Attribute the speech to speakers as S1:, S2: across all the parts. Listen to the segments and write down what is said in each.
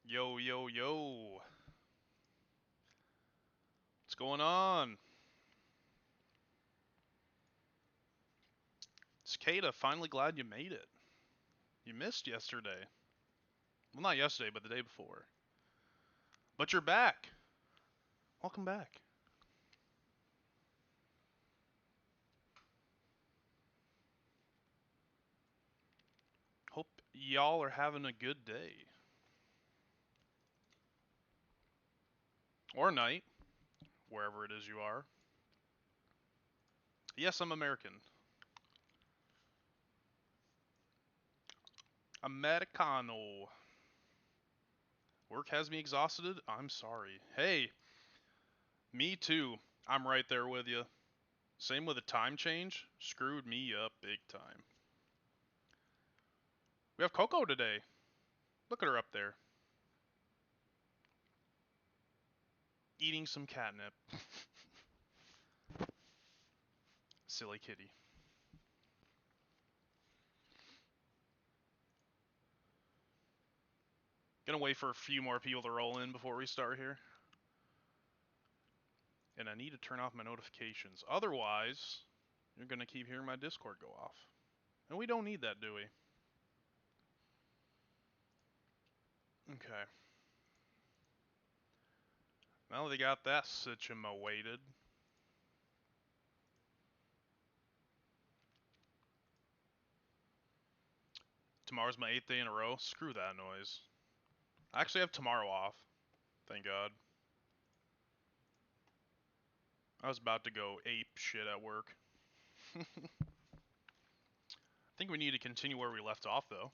S1: Yo, yo, yo. What's going on? Cicada, finally glad you made it. You missed yesterday. Well, not yesterday, but the day before. But you're back. Welcome back. Hope y'all are having a good day. Or night, wherever it is you are. Yes, I'm American. Americano. Work has me exhausted. I'm sorry. Hey, me too. I'm right there with you. Same with the time change. Screwed me up big time. We have Coco today. Look at her up there. Eating some catnip. Silly kitty. Gonna wait for a few more people to roll in before we start here. And I need to turn off my notifications. Otherwise, you're gonna keep hearing my Discord go off. And we don't need that, do we? Okay. Now they got that situated. Tomorrow's my 8th day in a row. Screw that noise. I actually have tomorrow off. Thank God. I was about to go ape shit at work. I think we need to continue where we left off, though.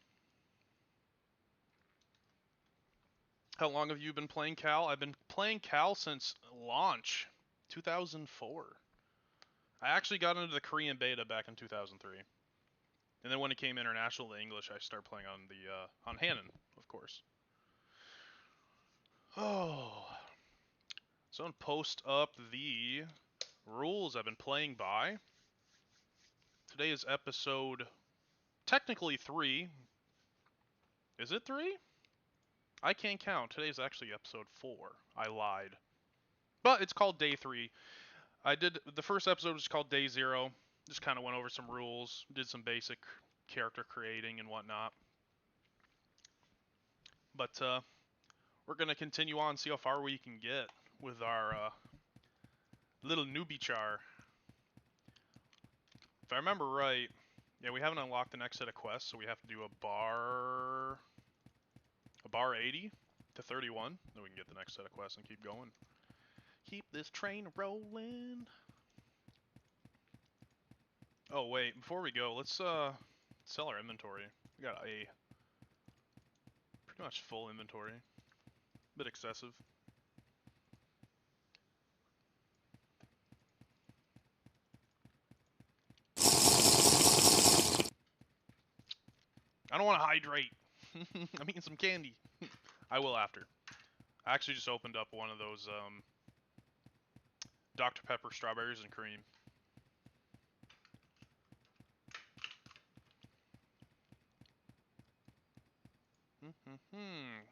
S1: How long have you been playing Cal? I've been playing Cal since launch, 2004. I actually got into the Korean beta back in 2003. And then when it came international to English, I started playing on the on Hanon, of course. Oh, so I'm gonna post up the rules I've been playing by. Today is episode technically 3. Is it 3? I can't count. Today's actually episode 4. I lied. But it's called Day 3. The first episode was called Day 0. Just kind of went over some rules, did some basic character creating and whatnot. But we're going to continue on, see how far we can get with our little newbie char. If I remember right, yeah, we haven't unlocked the next set of quests, so we have to do a bar 80 to 31, then we can get the next set of quests and keep going. Keep this train rolling. Oh wait, before we go, let's sell our inventory. We got a pretty much full inventory. A bit excessive. I don't want to hydrate. I'm eating some candy. I will after. I actually just opened up one of those Dr. Pepper strawberries and cream.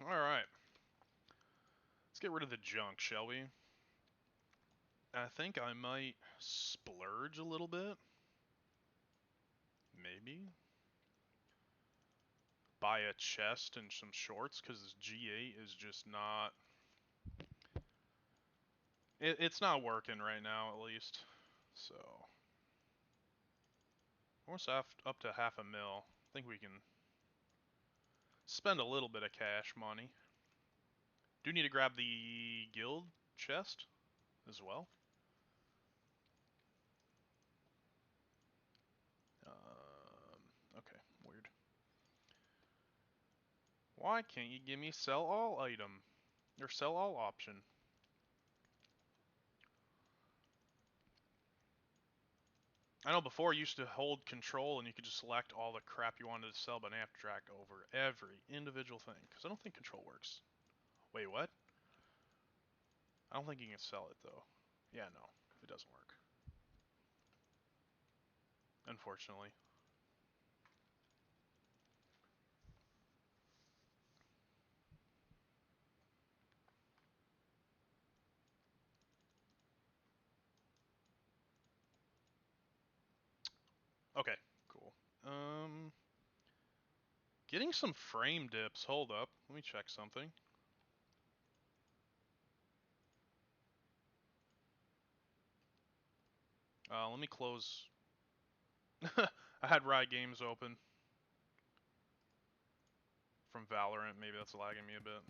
S1: Alright. Let's get rid of the junk, shall we? I think I might splurge a little bit. Maybe. Buy a chest and some shorts, because this G8 is just not... It's not working right now, at least. So... almost up to $500,000. I think we can spend a little bit of cash money. Do need to grab the guild chest as well. Okay, weird. Why can't you give me sell all item? Or sell all option? I know before you used to hold control and you could just select all the crap you wanted to sell, but now you have to drag over every individual thing. Because I don't think control works. Wait, what? I don't think you can sell it though. Yeah, no, it doesn't work. Unfortunately. Okay, cool. Getting some frame dips. Hold up. Let me check something. Let me close. I had Riot Games open from Valorant. Maybe that's lagging me a bit.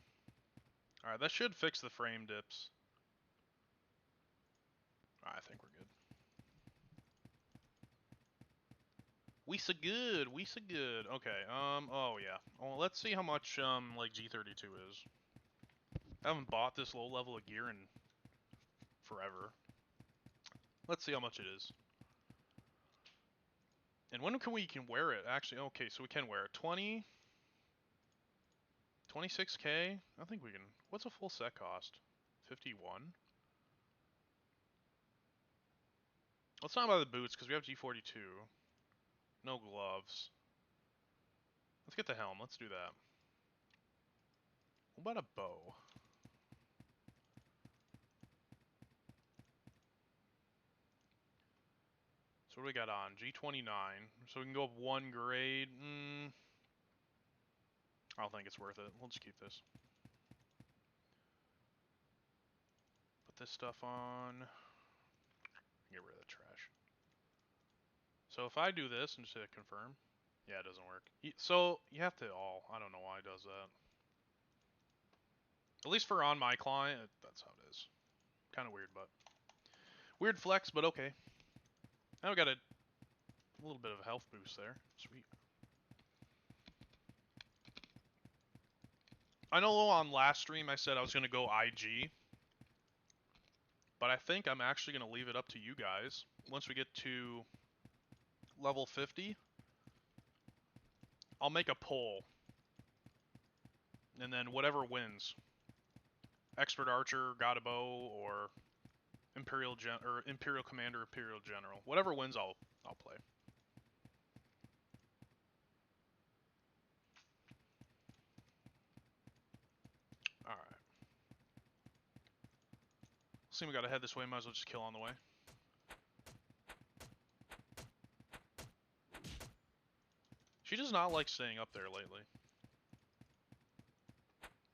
S1: Alright, that should fix the frame dips. I think we're good. We so good. We so good. Okay. Oh yeah. Well, let's see how much like G32 is. I haven't bought this low level of gear in forever. Let's see how much it is. And when can we wear it? Actually, okay, so we can wear it. 20, 26K. I think we can. What's a full set cost? 51. Let's not buy the boots because we have G42. No gloves. Let's get the helm. Let's do that. What about a bow? So what do we got on? G29. So we can go up 1 grade. I don't think it's worth it. We'll just keep this. Put this stuff on. Get rid of the trash. So if I do this and just hit confirm, yeah, it doesn't work. So you have to all. I don't know why it does that. At least for on my client, that's how it is. Kind of weird, but weird flex, but okay. Now we got a little bit of a health boost there. Sweet. I know on last stream I said I was going to go IG, but I think I'm actually going to leave it up to you guys. Once we get to level 50, I'll make a poll, and then whatever wins, Expert Archer, God of Bow, or Imperial Commander, Imperial General, whatever wins, I'll play. See, we gotta head this way. Might as well just kill on the way. She does not like staying up there lately.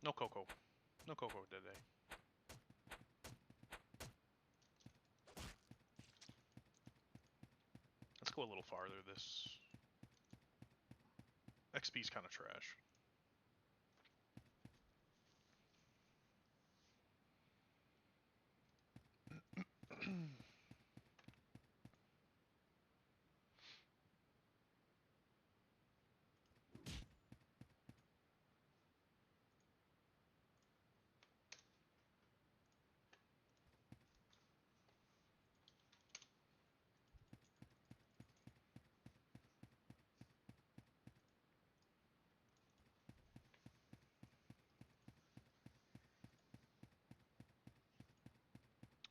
S1: No Coco. No Coco today. Let's go a little farther. This XP's kind of trash.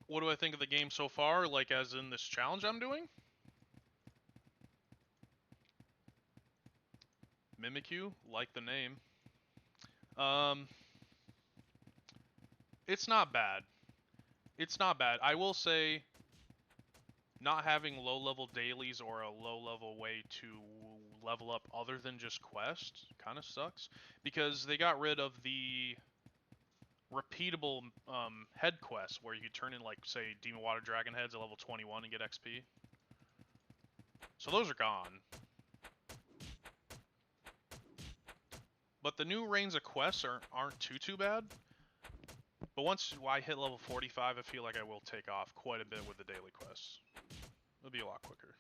S1: What do I think of the game so far, like as in this challenge I'm doing? Mimikyu, like the name. It's not bad. It's not bad. I will say, not having low-level dailies or a low-level way to level up other than just quests kind of sucks, because they got rid of the repeatable head quests where you could turn in, like, say, Demon Water Dragon heads at level 21 and get XP. So those are gone. But the new reigns of quests aren't too bad. But once I hit level 45, I feel like I will take off quite a bit with the daily quests. It'll be a lot quicker.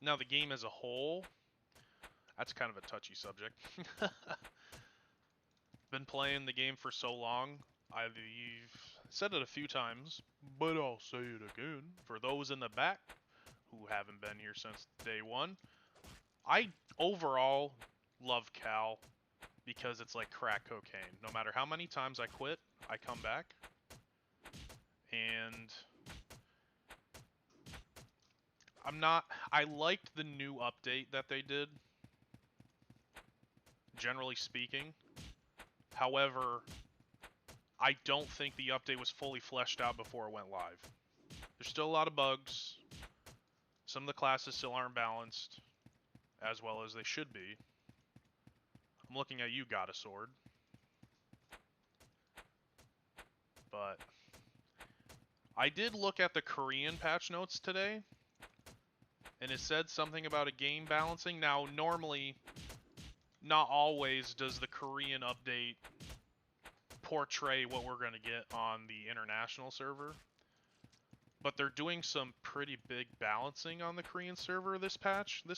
S1: Now the game as a whole, that's kind of a touchy subject. Been playing the game for so long, I've said it a few times, but I'll say it again. For those in the back who haven't been here since day one, I overall love Cal because it's like crack cocaine. No matter how many times I quit, I come back. And I liked the new update that they did, generally speaking. However, I don't think the update was fully fleshed out before it went live. There's still a lot of bugs. Some of the classes still aren't balanced as well as they should be. I'm looking at you, Got a Sword. But I did look at the Korean patch notes today, and it said something about a game balancing. Now, normally, not always does the Korean update portray what we're going to get on the international server, but they're doing some pretty big balancing on the Korean server this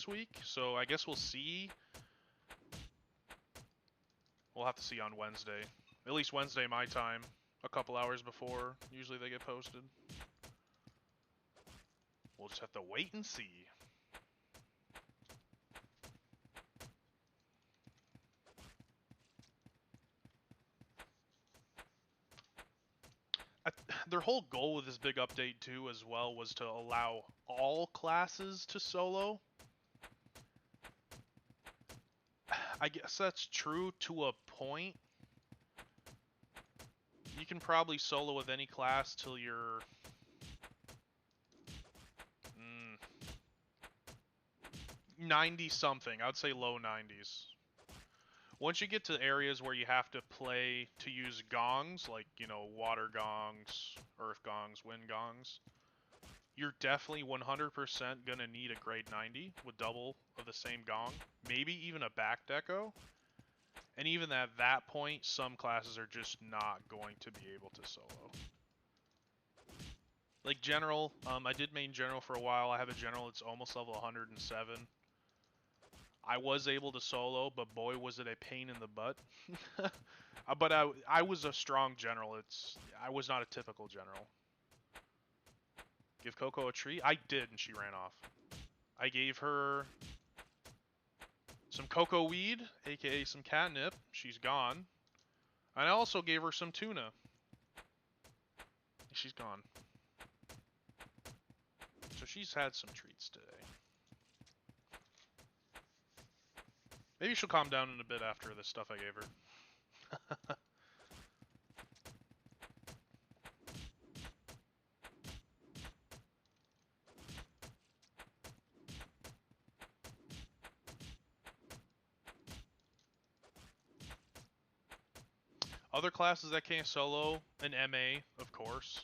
S1: week, so I guess we'll see. We'll have to see on Wednesday. At least Wednesday my time, a couple hours before usually they get posted. We'll just have to wait and see. Their whole goal with this big update too as well was to allow all classes to solo. I guess that's true to a point. You can probably solo with any class till you're 90 something. I would say low 90s. Once you get to areas where you have to play to use gongs, like, you know, water gongs, earth gongs, wind gongs, you're definitely 100% going to need a grade 90 with double of the same gong, maybe even a back deco. And even at that point, some classes are just not going to be able to solo. Like General, I did main General for a while. I have a General that's almost level 107. I was able to solo, but boy, was it a pain in the butt. But I was a strong General. I was not a typical General. Give Coco a treat? I did, and she ran off. I gave her some cocoa weed, aka some catnip. She's gone. And I also gave her some tuna. She's gone. So she's had some treats today. Maybe she'll calm down in a bit after the stuff I gave her. Other classes that can't solo, an MA, of course.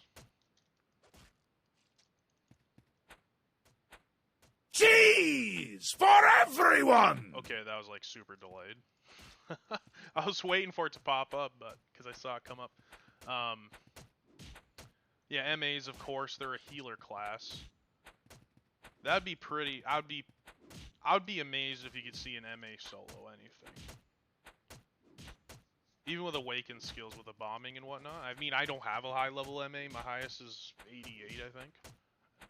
S2: Cheese for everyone!
S1: Okay, that was like super delayed. I was waiting for it to pop up, but because I saw it come up. Yeah, MAs, of course, they're a healer class. That'd be pretty. I would be amazed if you could see an MA solo anything. Even with awakened skills with the bombing and whatnot. I mean, I don't have a high level MA. My highest is 88, I think.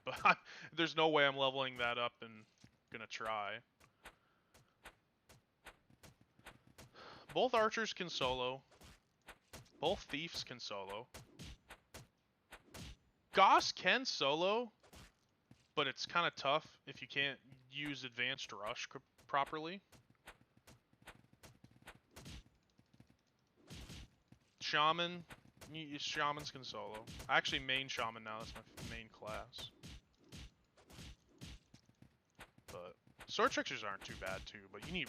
S1: But there's no way I'm leveling that up and gonna try. Both archers can solo. Both thieves can solo. Goss can solo, but it's kind of tough if you can't use advanced rush properly. Shaman, shamans can solo. I actually main shaman now. That's my main class. But sword tricksters aren't too bad too. But you need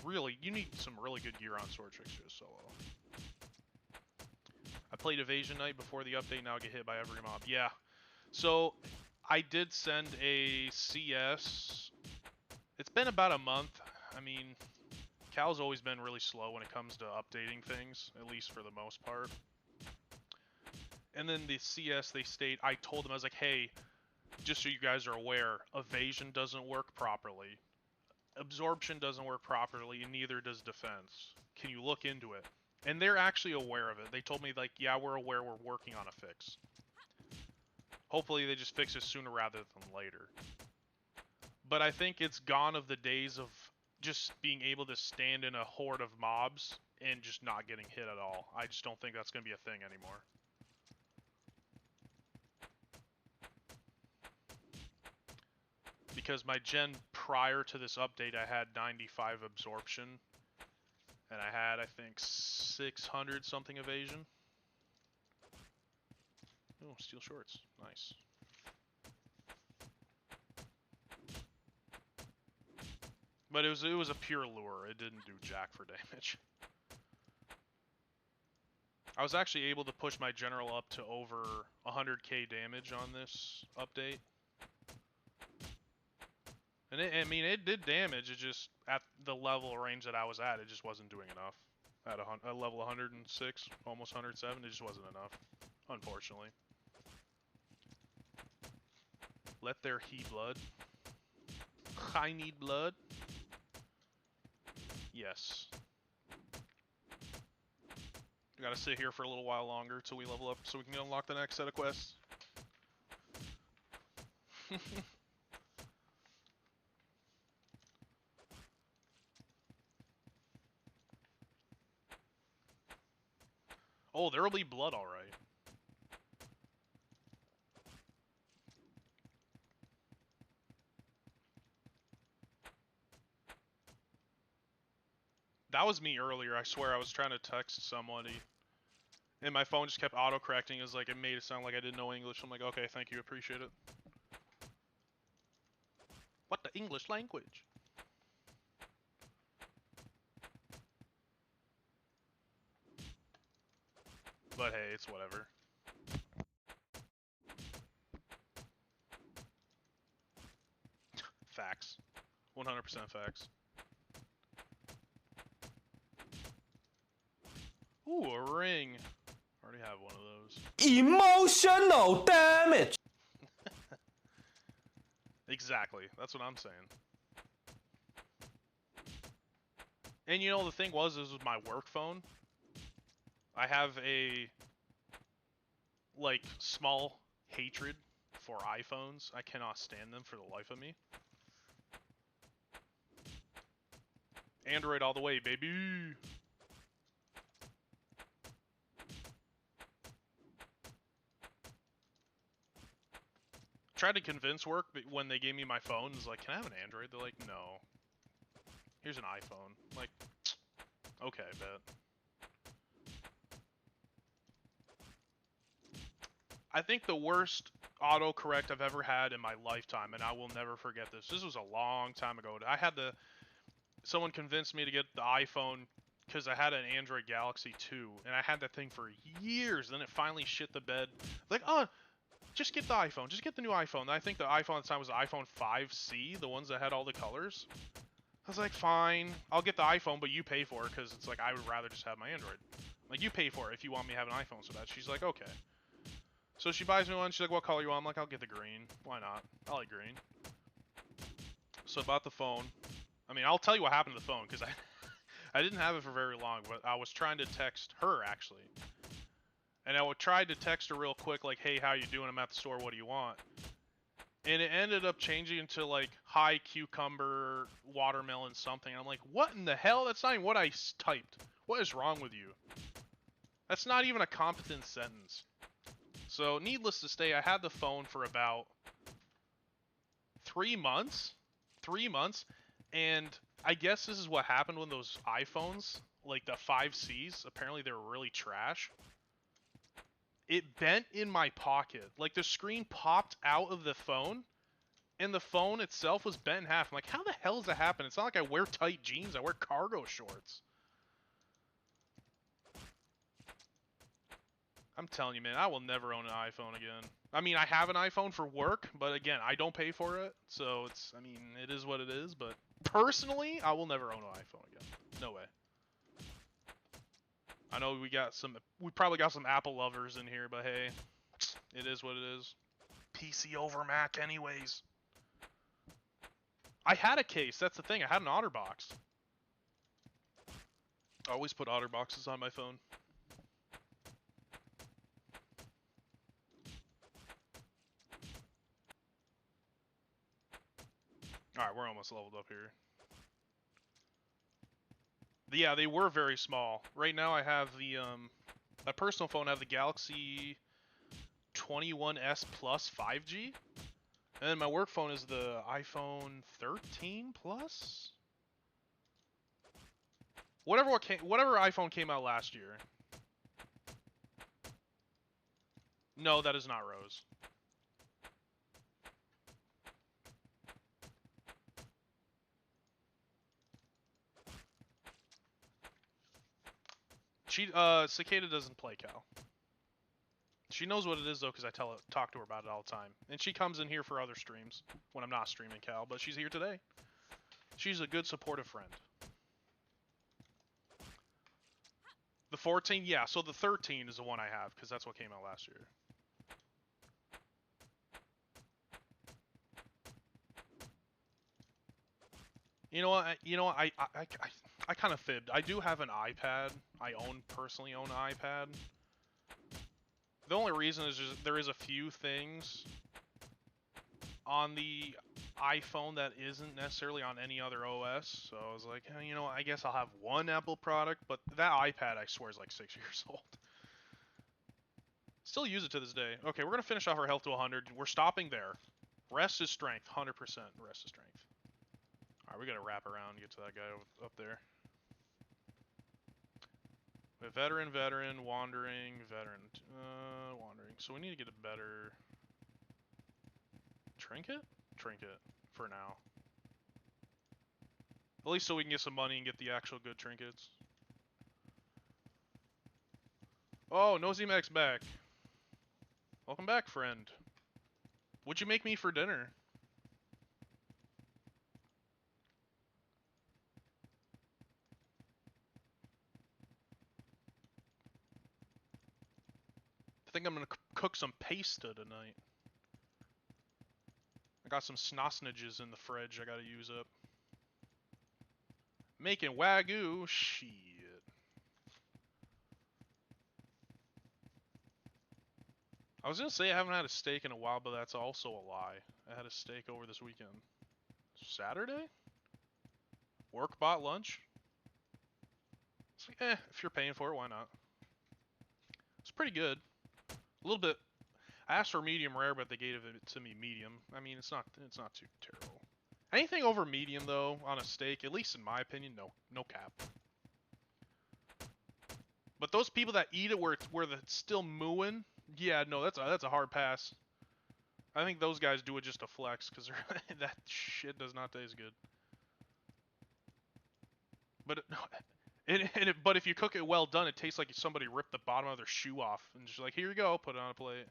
S1: some really good gear on sword tricksters solo. I played Evasion Knight before the update. Now I get hit by every mob. Yeah. So I did send a CS. It's been about a month. I mean, Cal's always been really slow when it comes to updating things, at least for the most part. And then the CS, they state, I told them, I was like, hey, just so you guys are aware, evasion doesn't work properly. Absorption doesn't work properly, and neither does defense. Can you look into it? And they're actually aware of it. They told me, like, yeah, we're aware, we're working on a fix. Hopefully they just fix it sooner rather than later. But I think it's gone of the days of just being able to stand in a horde of mobs and just not getting hit at all. I just don't think that's going to be a thing anymore. Because my gen prior to this update, I had 95 absorption. And I had, I think, 600 something evasion. Oh, steel shorts. Nice. But it was a pure lure. It didn't do jack for damage. I was actually able to push my general up to over 100k damage on this update. And I mean, it did damage. It just, at the level range that I was at, it just wasn't doing enough. At a level 106, almost 107, it just wasn't enough, unfortunately. Let there he blood. I need blood. Yes. We gotta sit here for a little while longer till we level up so we can unlock the next set of quests. Oh, there'll be blood alright. That was me earlier. I swear I was trying to text somebody. And my phone just kept auto-correcting. It was like, it made it sound like I didn't know English. I'm like, okay, thank you, appreciate it. What the English language? But hey, it's whatever. Facts. 100% facts. Ooh, a ring. Already have one of those.
S2: Emotional damage!
S1: Exactly. That's what I'm saying. And you know, the thing was, this was my work phone. I have a, like, small hatred for iPhones. I cannot stand them for the life of me. Android all the way, baby! Tried to convince work, but when they gave me my phone, it's like, can I have an Android? They're like, no. Here's an iPhone. I'm like, okay, bet. I think the worst autocorrect I've ever had in my lifetime, and I will never forget this. This was a long time ago. Someone convinced me to get the iPhone because I had an Android Galaxy 2, and I had that thing for years. Then it finally shit the bed. Like, oh, just get the iPhone. Just get the new iPhone. And I think the iPhone at the time was the iPhone 5C, the ones that had all the colors. I was like, fine, I'll get the iPhone, but you pay for it, because it's like, I would rather just have my Android. Like, you pay for it if you want me to have an iPhone so bad. She's like, okay. So she buys me one. She's like, what color you want? I'm like, I'll get the green. Why not? I like green. So I bought the phone. I mean, I'll tell you what happened to the phone, because I didn't have it for very long, but I was trying to text her, actually. And I tried to text her real quick, like, hey, how you doing? I'm at the store. What do you want? And it ended up changing into, like, hi, cucumber, watermelon, something. I'm like, what in the hell? That's not even what I typed. What is wrong with you? That's not even a competent sentence. So, needless to say, I had the phone for about 3 months. 3 months. And I guess this is what happened when those iPhones, like the 5Cs, apparently they were really trash. It bent in my pocket. Like, the screen popped out of the phone, and the phone itself was bent in half. I'm like, how the hell does that happen? It's not like I wear tight jeans. I wear cargo shorts. I'm telling you, man, I will never own an iPhone again. I mean, I have an iPhone for work, but again, I don't pay for it. So it's, I mean, it is what it is. But personally, I will never own an iPhone again. No way. I know we probably got some Apple lovers in here, but hey, it is what it is. PC over Mac anyways. I had a case, that's the thing, I had an OtterBox. I always put OtterBoxes on my phone. Alright, we're almost leveled up here. Yeah, they were very small. Right now I have the, my personal phone, I have the Galaxy 21s Plus 5G. And then my work phone is the iPhone 13 Plus? Whatever iPhone came out last year. No, that is not Rose. Cicada doesn't play Cal. She knows what it is though, because I talk to her about it all the time. And she comes in here for other streams when I'm not streaming Cal, but she's here today. She's a good supportive friend. The 14, yeah, so the 13 is the one I have, because that's what came out last year. You know what? I kind of fibbed. I do have an iPad. I personally own an iPad. The only reason is just there is a few things on the iPhone that isn't necessarily on any other OS. So I was like, you know what? I guess I'll have one Apple product, but that iPad I swear is like 6 years old. Still use it to this day. Okay, we're gonna finish off our health to 100. We're stopping there. Rest is strength, 100%. Rest is strength. Alright, we gotta wrap around and get to that guy up there. Veteran, wandering, wandering. So we need to get a better... Trinket? Trinket, for now. At least so we can get some money and get the actual good trinkets. Oh, Nosy Mac's back. Welcome back, friend. What'd you make me for dinner? I think I'm gonna cook some pasta tonight. I got some snossages in the fridge I gotta use up. Making Wagyu? Shit. I was gonna say I haven't had a steak in a while, but that's also a lie. I had a steak over this weekend. Saturday? Work bought lunch? It's like, if you're paying for it, why not? It's pretty good. A little bit. I asked for medium rare, but they gave it to me medium. I mean, it's not too terrible. Anything over medium though on a steak, at least in my opinion, no cap. But those people that eat it where it's still mooing, yeah, no, that's a hard pass. I think those guys do it just to flex, because that shit does not taste good. But But if you cook it well done, it tastes like somebody ripped the bottom of their shoe off and just like, here you go, put it on a plate.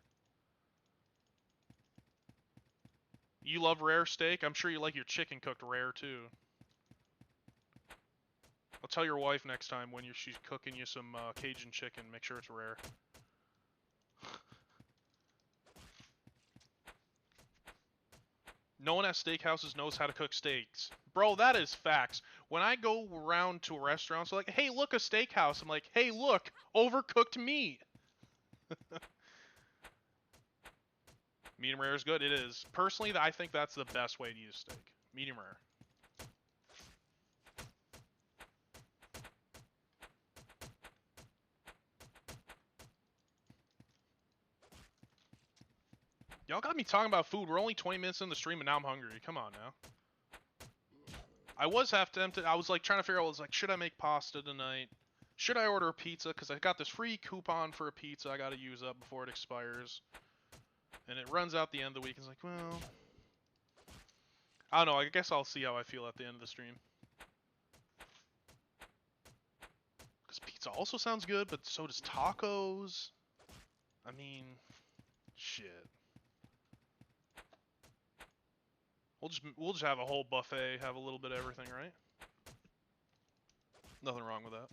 S1: You love rare steak? I'm sure you like your chicken cooked rare too. I'll tell your wife next time when she's cooking you some Cajun chicken, make sure it's rare. No one at steakhouses knows how to cook steaks. Bro, that is facts. When I go around to restaurants, they're like, hey, look, a steakhouse. I'm like, hey, look, overcooked meat. Medium rare is good. It is. Personally, I think that's the best way to eat a steak. Medium rare. Y'all got me talking about food. We're only 20 minutes in the stream and now I'm hungry. Come on now. I was half tempted. I was like trying to figure out, I was like, should I make pasta tonight? Should I order a pizza? Because I got this free coupon for a pizza I got to use up before it expires. And it runs out the end of the week. It's like, well, I don't know. I guess I'll see how I feel at the end of the stream. Because pizza also sounds good, but so does tacos. I mean, shit. We'll just have a whole buffet, have a little bit of everything, right? Nothing wrong with that.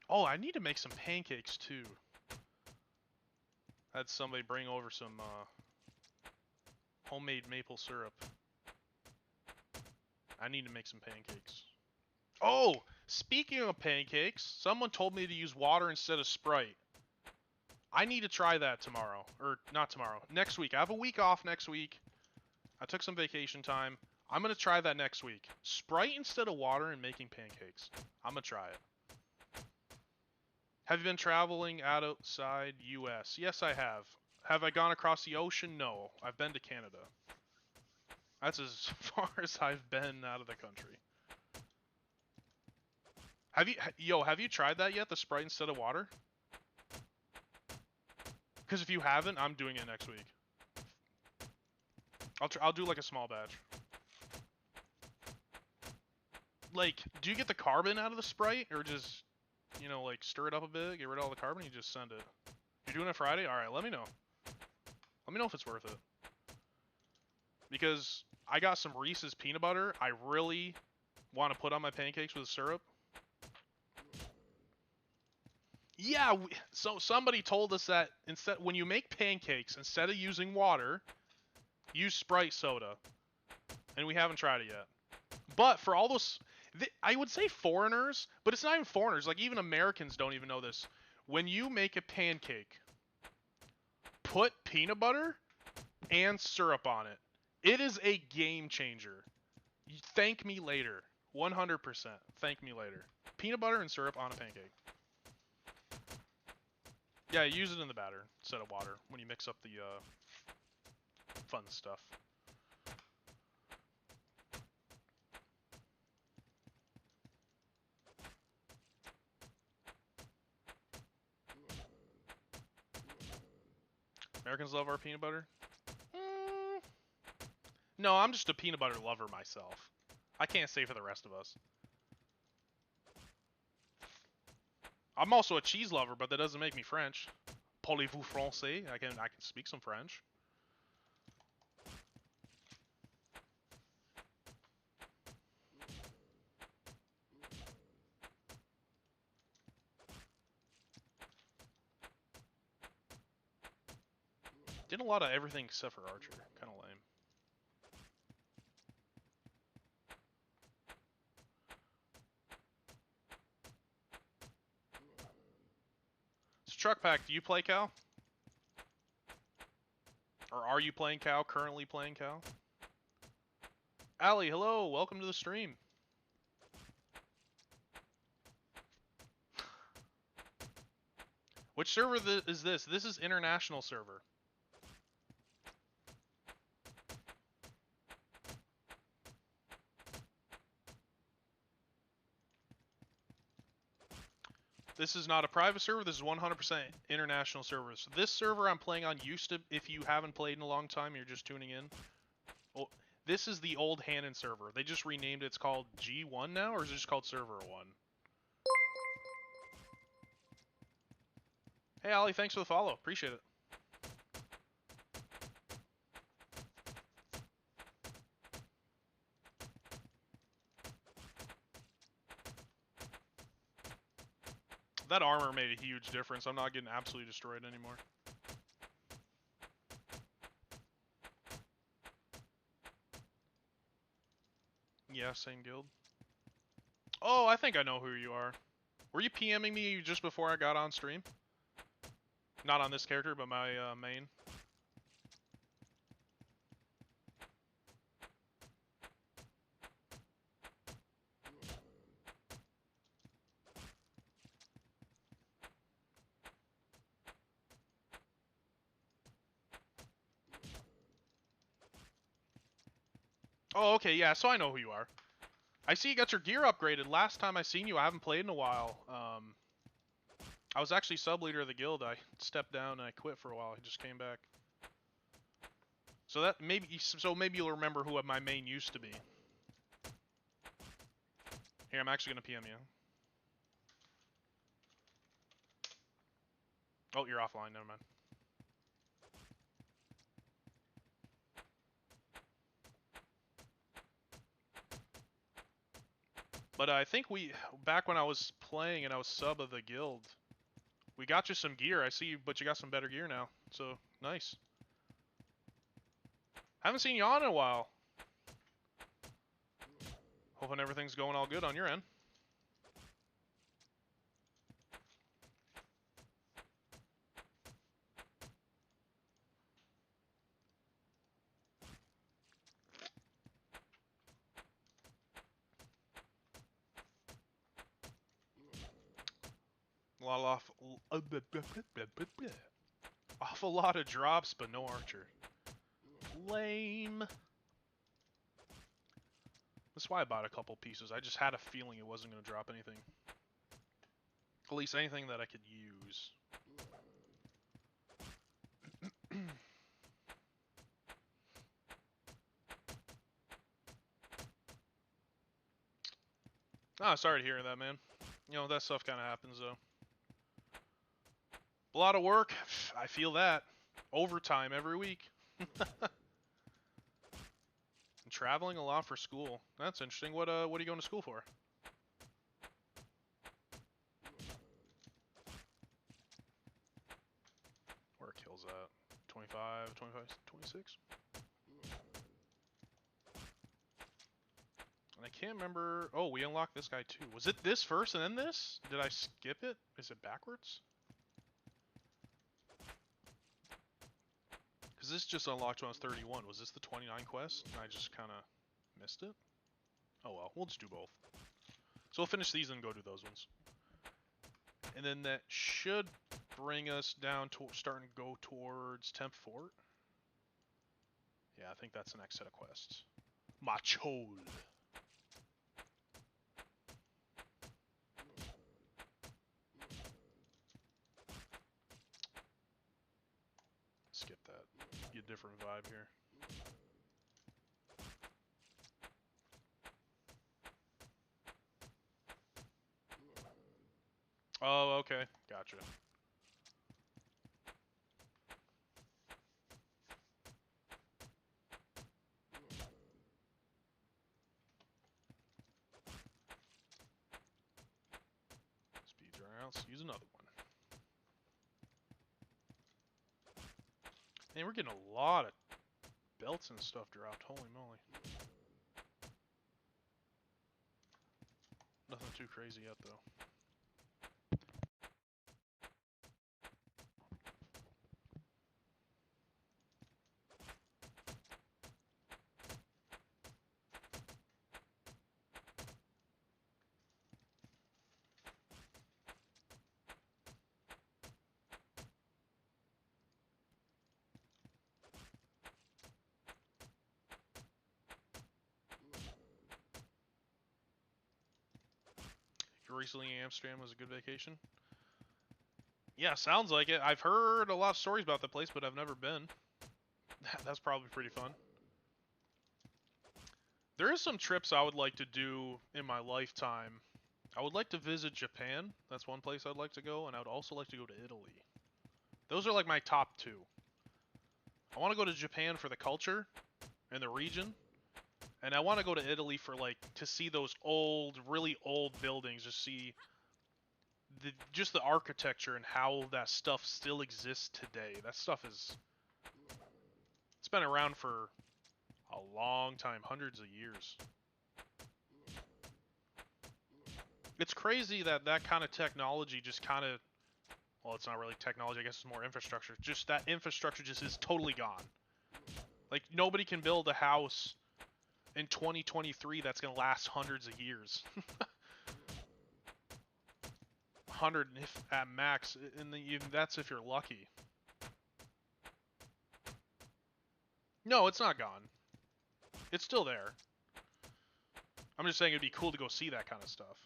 S1: Oh, I need to make some pancakes too. I had somebody bring over some homemade maple syrup. I need to make some pancakes. Oh, speaking of pancakes, someone told me to use water instead of Sprite. I need to try that tomorrow. Or, not tomorrow. Next week. I have a week off next week. I took some vacation time. I'm going to try that next week. Sprite instead of water and making pancakes. I'm going to try it. Have you been traveling outside U.S.? Yes, I have. Have I gone across the ocean? No. I've been to Canada. That's as far as I've been out of the country. Have you tried that yet? The Sprite instead of water? Because if you haven't, I'm doing it next week. I'll do like a small batch. Like, do you get the carbon out of the Sprite, or just, you know, like stir it up a bit, get rid of all the carbon, and you just send it? You're doing it Friday? All right, let me know. Let me know if it's worth it. Because I got some Reese's peanut butter. I really want to put on my pancakes with syrup. Yeah, so somebody told us that instead, when you make pancakes, instead of using water, use Sprite soda. And we haven't tried it yet. But for all those, I would say foreigners, but it's not even foreigners. Like, even Americans don't even know this. When you make a pancake, put peanut butter and syrup on it. It is a game changer. Thank me later. 100%. Thank me later. Peanut butter and syrup on a pancake. Yeah, use it in the batter instead of water when you mix up the fun stuff. Americans love our peanut butter? No, I'm just a peanut butter lover myself. I can't say for the rest of us. I'm also a cheese lover, but that doesn't make me French. Parlez-vous français? I can speak some French. Did a lot of everything except for Archer. Kind of lame. So Truck Pack, do you play Cal? Or are you playing Cal? Currently playing Cal? Allie, hello. Welcome to the stream. Which server is this? This is international server. This is not a private server. This is 100% international servers. So this server I'm playing on used to, if you haven't played in a long time, you're just tuning in. Oh, this is the old Hannon server. They just renamed it. It's called G1 now, or is it just called Server 1? Hey, Ollie, thanks for the follow. Appreciate it. That armor made a huge difference. I'm not getting absolutely destroyed anymore. Yeah, same guild. Oh, I think I know who you are. Were you PMing me just before I got on stream? Not on this character, but my main. Oh, okay, yeah, so I know who you are. I see you got your gear upgraded. Last time I seen you, I haven't played in a while. I was actually sub-leader of the guild. I stepped down and I quit for a while. I just came back. So maybe you'll remember who my main used to be. Here, I'm actually gonna PM you. Oh, you're offline. Never mind. But I think back when I was playing and I was sub of the guild, we got you some gear. I see you, but you got some better gear now. So, nice. Haven't seen you on in a while. Hoping everything's going all good on your end. Awful lot of drops, but no archer. Lame. That's why I bought a couple pieces. I just had a feeling it wasn't going to drop anything. At least anything that I could use. Ah, sorry to hear that, man. You know, that stuff kind of happens, though. A lot of work. I feel that. Overtime every week. And traveling a lot for school. That's interesting. What are you going to school for? Where kills at? 25, 26? And I can't remember. Oh, we unlocked this guy too. Was it this first and then this? Did I skip it? Is it backwards? Because this just unlocked when I was 31. Was this the 29 quest? And I just kind of missed it? Oh well, we'll just do both. So we'll finish these and go do those ones. And then that should bring us down to starting to go towards Temp Fort. Yeah, I think that's the next set of quests. Machol. Skip that. Get a different vibe here. Oh, okay. Gotcha. Speeds are out. Let's use another one. Man, we're getting a lot of belts and stuff dropped. Holy moly. Nothing too crazy yet, though. Recently, Amsterdam was a good vacation. Yeah, sounds like it. I've heard a lot of stories about the place, but I've never been. That's probably pretty fun. There is some trips I would like to do in my lifetime. I would like to visit Japan. That's one place I'd like to go, and I would also like to go to Italy. Those are like my top two. I want to go to Japan for the culture and the region, and I want to go to Italy for like to see those old, really old buildings, just see just the architecture and how that stuff still exists today. That stuff it's been around for a long time, hundreds of years. It's crazy that that kind of technology just kind of, well, it's not really technology, I guess it's more infrastructure. Just that infrastructure just is totally gone. Like, nobody can build a house in 2023 that's going to last hundreds of years. 100 if at max, and even that's if you're lucky. No, it's not gone. It's still there. I'm just saying it'd be cool to go see that kind of stuff.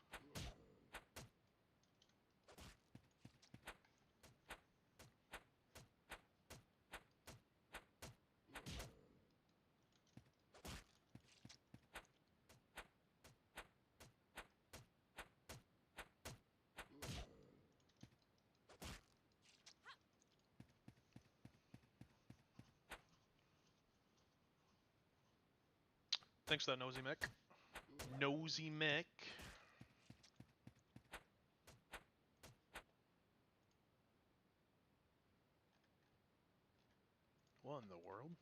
S1: Thanks for that, Nosy Mick. Nosy Mick. What in the world?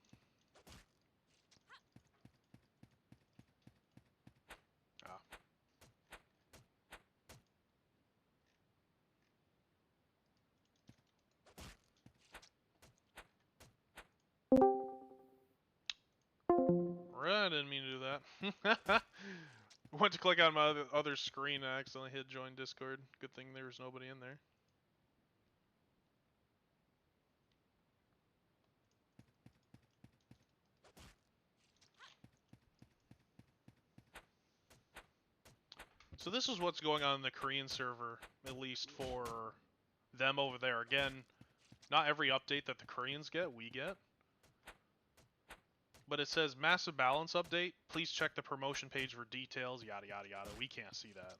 S1: Ah. Right, I didn't mean to do that. Went to click on my other screen and I accidentally hit join Discord. Good thing there was nobody in there. So this is what's going on in the Korean server, at least for them over there. Again, not every update that the Koreans get, we get. But it says massive balance update. Please check the promotion page for details, yada yada yada. We can't see that.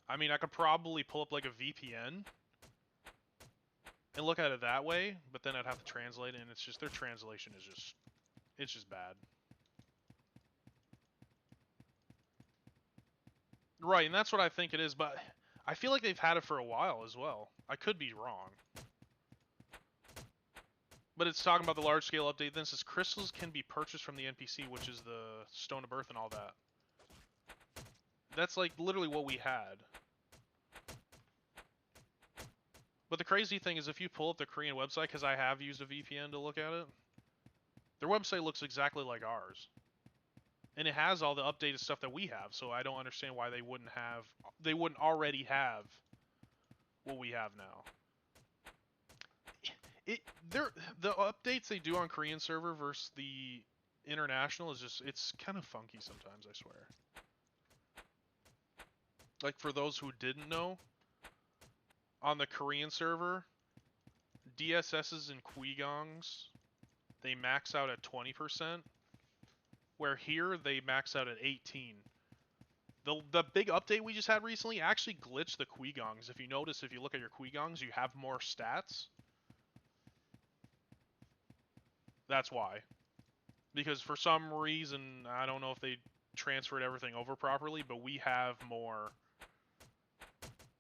S1: I mean, I could probably pull up like a VPN and look at it that way, but then I'd have to translate it, and it's just, their translation is just, it's just bad. Right, and that's what I think it is, but I feel like they've had it for a while as well. I could be wrong. But it's talking about the large-scale update. Then it says crystals can be purchased from the NPC, which is the Stone of Birth and all that. That's like literally what we had. But the crazy thing is if you pull up the Korean website, because I have used a VPN to look at it, their website looks exactly like ours. And it has all the updated stuff that we have, so I don't understand why they wouldn't already have what we have now. The updates they do on Korean server versus the international is just, it's kind of funky sometimes, I swear. Like, for those who didn't know, on the Korean server, DSSs and Queegongs, they max out at 20%, where here they max out at 18. The big update we just had recently actually glitched the Queegongs. If you notice, if you look at your Queegongs, you have more stats. That's why. Because for some reason, I don't know if they transferred everything over properly, but we have more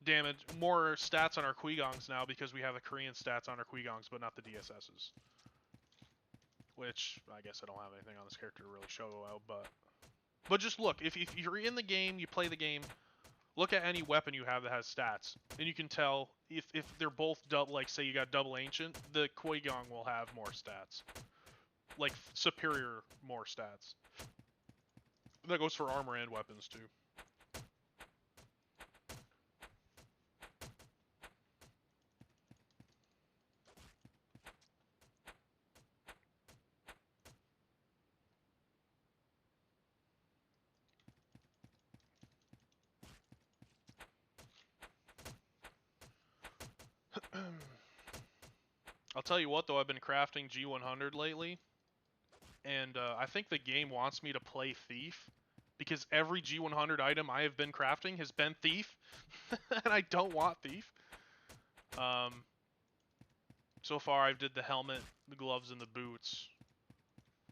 S1: damage, more stats on our Queegongs now because we have the Korean stats on our Queegongs, but not the DSSs. Which, I guess I don't have anything on this character to really show out, but just look, if you're in the game, you play the game, look at any weapon you have that has stats, and you can tell if they're both double, like say you got double ancient, the Queegong will have more stats. Like, superior more stats. That goes for armor and weapons, too. I'll tell you what, though, I've been crafting G100 lately, and I think the game wants me to play Thief, because every G100 item I have been crafting has been Thief, and I don't want Thief. So far, I've did the helmet, the gloves, and the boots.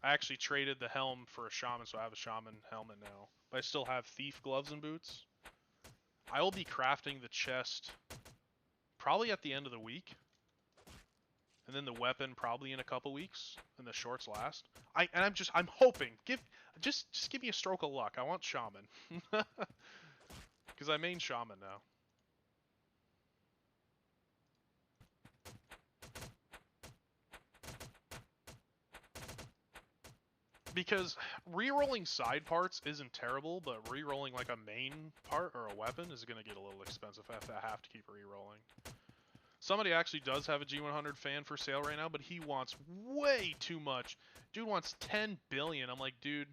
S1: I actually traded the helm for a shaman, so I have a shaman helmet now. But I still have Thief gloves and boots. I will be crafting the chest probably at the end of the week. And then the weapon probably in a couple weeks. And the shorts last. I'm hoping. Just give me a stroke of luck. I want shaman. Because I main shaman now. Because re-rolling side parts isn't terrible, but re-rolling like a main part or a weapon is going to get a little expensive if I have to keep re-rolling. Somebody actually does have a G100 fan for sale right now, but he wants way too much. Dude wants 10 billion. I'm like, dude,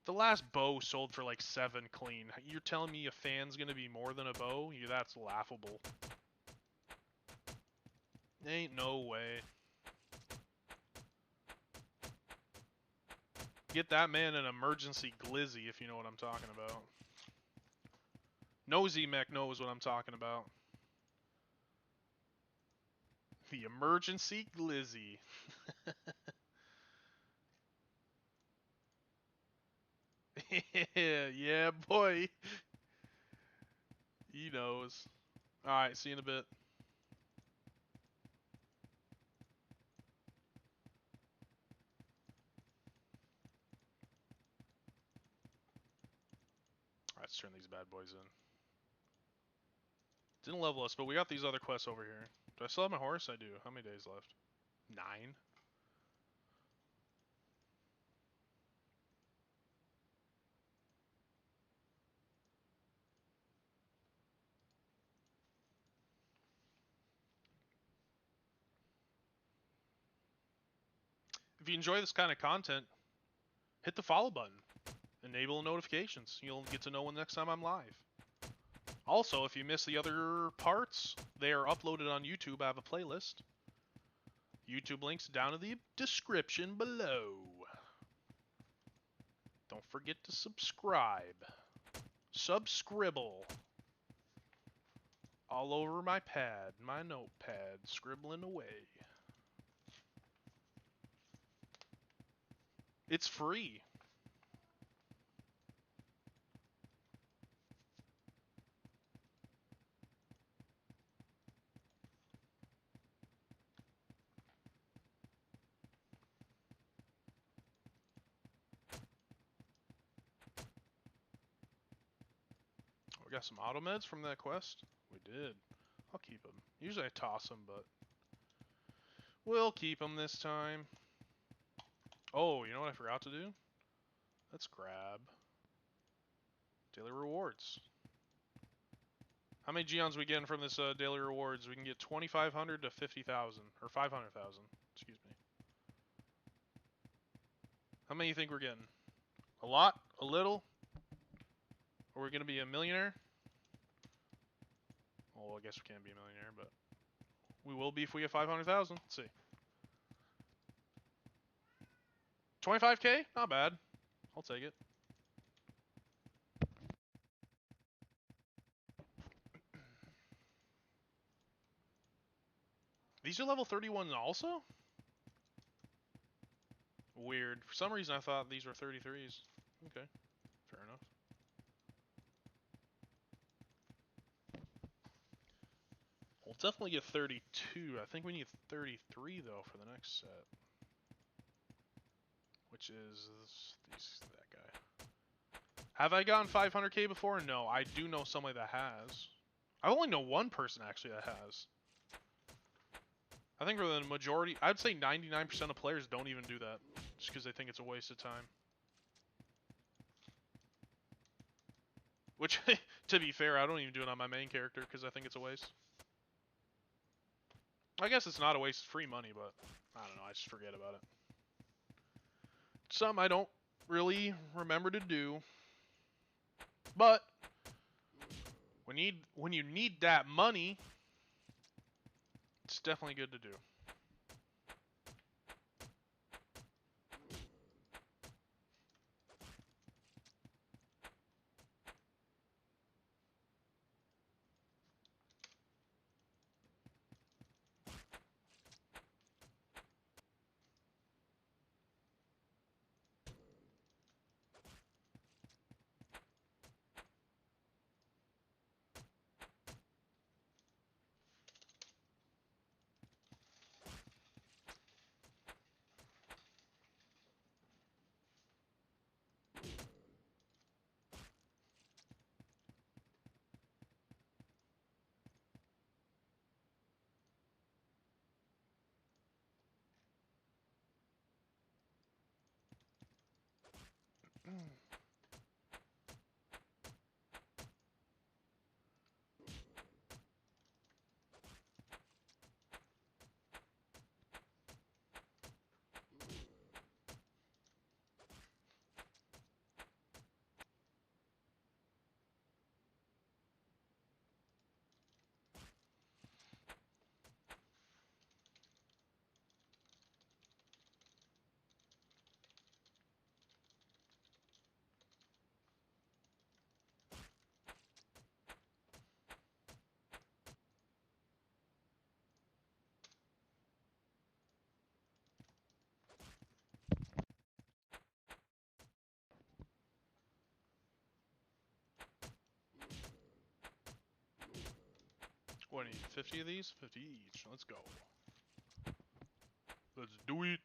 S1: the last bow sold for like 7 clean. You're telling me a fan's going to be more than a bow? That's laughable. Ain't no way. Get that man an emergency glizzy if you know what I'm talking about. Nosy Mech knows what I'm talking about. The emergency glizzy. Yeah, boy. He knows. Alright, see you in a bit. Alright, let's turn these bad boys in. Didn't level us, but we got these other quests over here. Do I still have my horse? I do. How many days left? 9? If you enjoy this kind of content, hit the follow button. Enable notifications. You'll get to know when next time I'm live. Also, if you miss the other parts, they are uploaded on YouTube. I have a playlist. YouTube links down in the description below. Don't forget to subscribe. Subscribble. All over my pad, my notepad, scribbling away. It's free. We got some auto meds from that quest. We did. I'll keep them. Usually I toss them, but we'll keep them this time. Oh, you know what I forgot to do? Let's grab daily rewards. How many Geons we getting from this daily rewards? We can get 2,500 to 50,000, or 500,000. Excuse me. How many you think we're getting? A lot? A little? Or we're gonna be a millionaire? Well, I guess we can't be a millionaire, but we will be if we get 500,000. Let's see. 25k? Not bad. I'll take it. These are level 31 also? Weird. For some reason I thought these were 33s. Okay. Fair enough. We'll definitely get 32. I think we need 33 though for the next set. Which is that guy. Have I gotten 500k before? No, I do know somebody that has. I only know one person actually that has. I think for the majority, I'd say 99% of players don't even do that. Just because they think it's a waste of time. Which, to be fair, I don't even do it on my main character because I think it's a waste. I guess it's not a waste, it's free money, but I don't know, I just forget about it. Something I don't really remember to do. But when you need that money, definitely good to do. What, do you need 50 of these? 50 each. Let's go. Let's do it.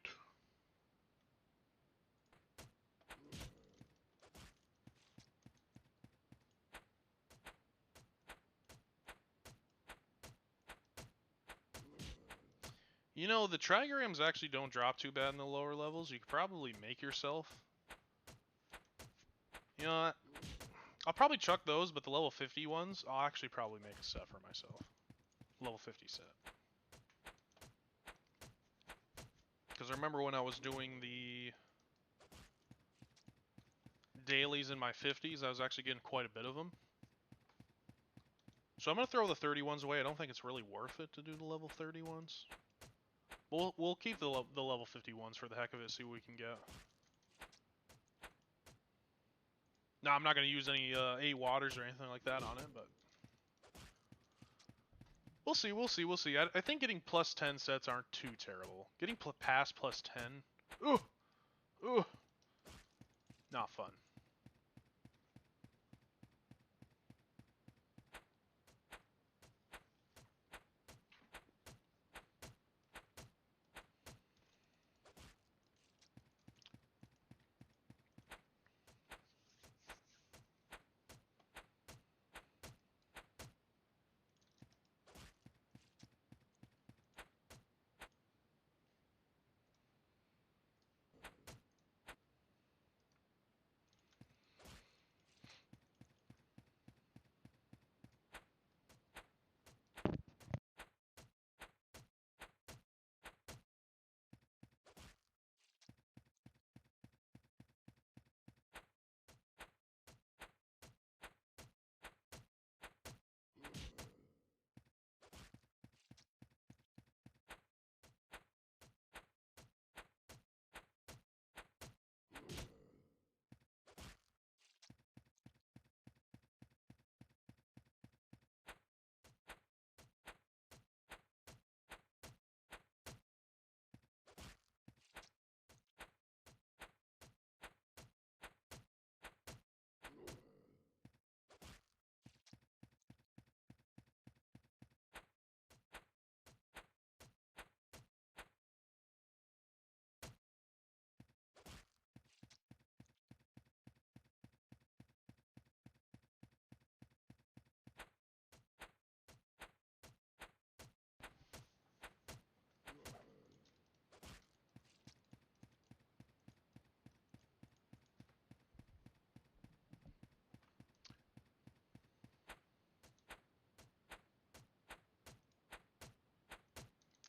S1: You know, the trigrams actually don't drop too bad in the lower levels. You could probably make yourself. You know what? I'll probably chuck those, but the level 50 ones, I'll actually probably make a set for myself. Level 50 set. Because I remember when I was doing the dailies in my 50s, I was actually getting quite a bit of them. So I'm going to throw the 30 ones away. I don't think it's really worth it to do the level 30 ones. We'll keep the level 50 ones for the heck of it, see what we can get. No, I'm not going to use any 8 waters or anything like that on it, but we'll see, we'll see, we'll see. I think getting plus 10 sets aren't too terrible. Getting past plus 10, ooh, not fun.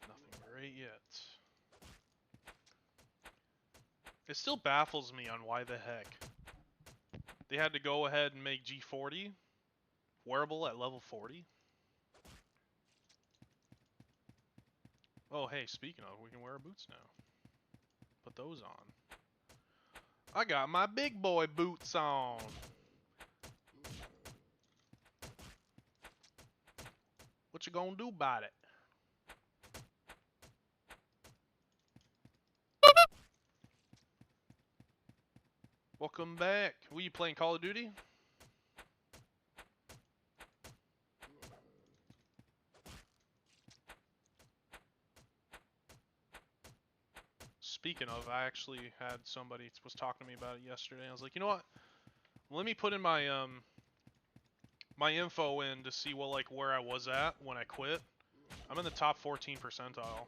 S1: Nothing great yet. It still baffles me on why the heck they had to go ahead and make G40 wearable at level 40. Oh, hey, speaking of, we can wear our boots now. Put those on. I got my big boy boots on. What you gonna do about it? Welcome back. Were you playing Call of Duty? Speaking of, I actually had somebody was talking to me about it yesterday. I was like, you know what? Let me put in my info in to see where I was at when I quit. I'm in the top 14 percentile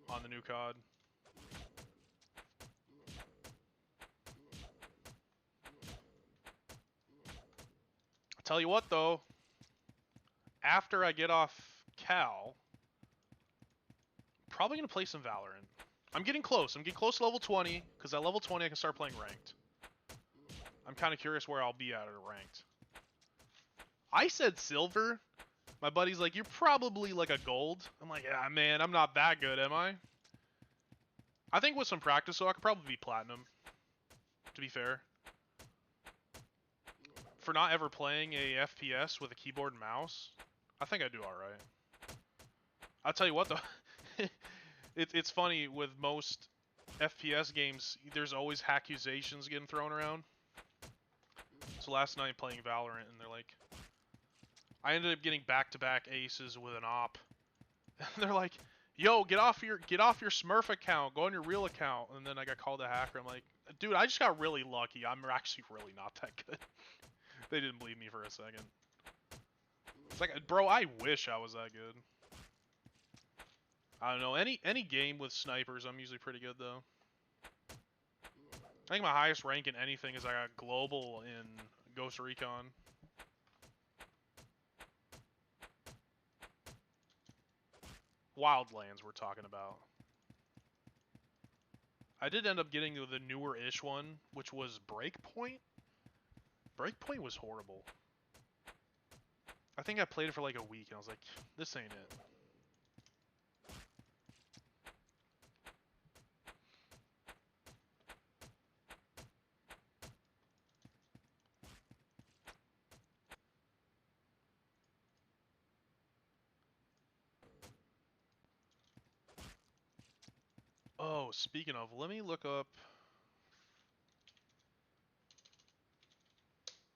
S1: on the new COD. I'll tell you what though, after I get off Cal, I'm probably gonna play some Valorant. I'm getting close. I'm getting close to level 20, because at level 20 I can start playing ranked. I'm kind of curious where I'll be at ranked. I said silver. My buddy's like, you're probably like a gold. I'm like, yeah, man, I'm not that good, am I? I think with some practice, though, I could probably be platinum, to be fair. For not ever playing a FPS with a keyboard and mouse, I think I do alright. I'll tell you what, though. It's funny, with most FPS games, there's always accusations getting thrown around. So last night playing Valorant, and they're like, I ended up getting back-to-back aces with an op. They're like, yo, get off your Smurf account, go on your real account. And then I got called a hacker. I'm like, dude, I just got really lucky. I'm actually really not that good. They didn't believe me for a second. It's like, bro, I wish I was that good. I don't know, any game with snipers, I'm usually pretty good though. I think my highest rank in anything is I got global in Ghost Recon. Wildlands we're talking about. I did end up getting the newer-ish one, which was Breakpoint. Breakpoint was horrible. I think I played it for like a week, and I was like, this ain't it. Oh, speaking of, let me look up...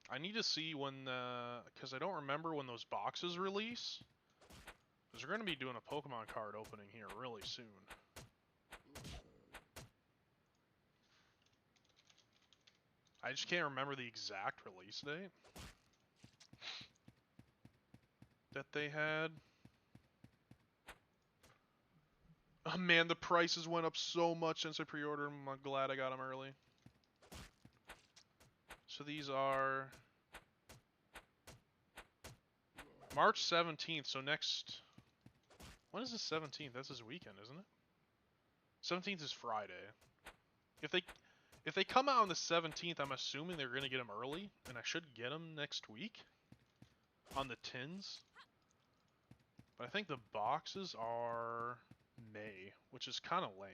S1: I need to see when because I don't remember when those boxes release. Because we're going to be doing a Pokemon card opening here really soon. I just can't remember the exact release date that they had. Oh man, the prices went up so much since I pre-ordered them. I'm glad I got them early. So these are March 17th, so next... When is the 17th? That's this weekend, isn't it? 17th is Friday. If they come out on the 17th, I'm assuming they're going to get them early, and I should get them next week on the tins. But I think the boxes are May, which is kind of lame.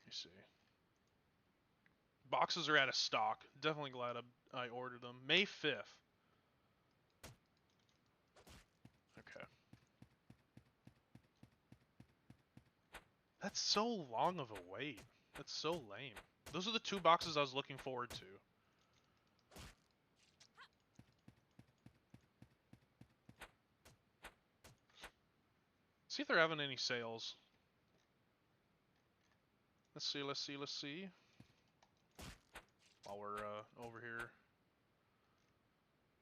S1: Let me see. Boxes are out of stock. Definitely glad I ordered them. May 5th. Okay. That's so long of a wait. That's so lame. Those are the two boxes I was looking forward to. See if they're having any sales. Let's see. While we're over here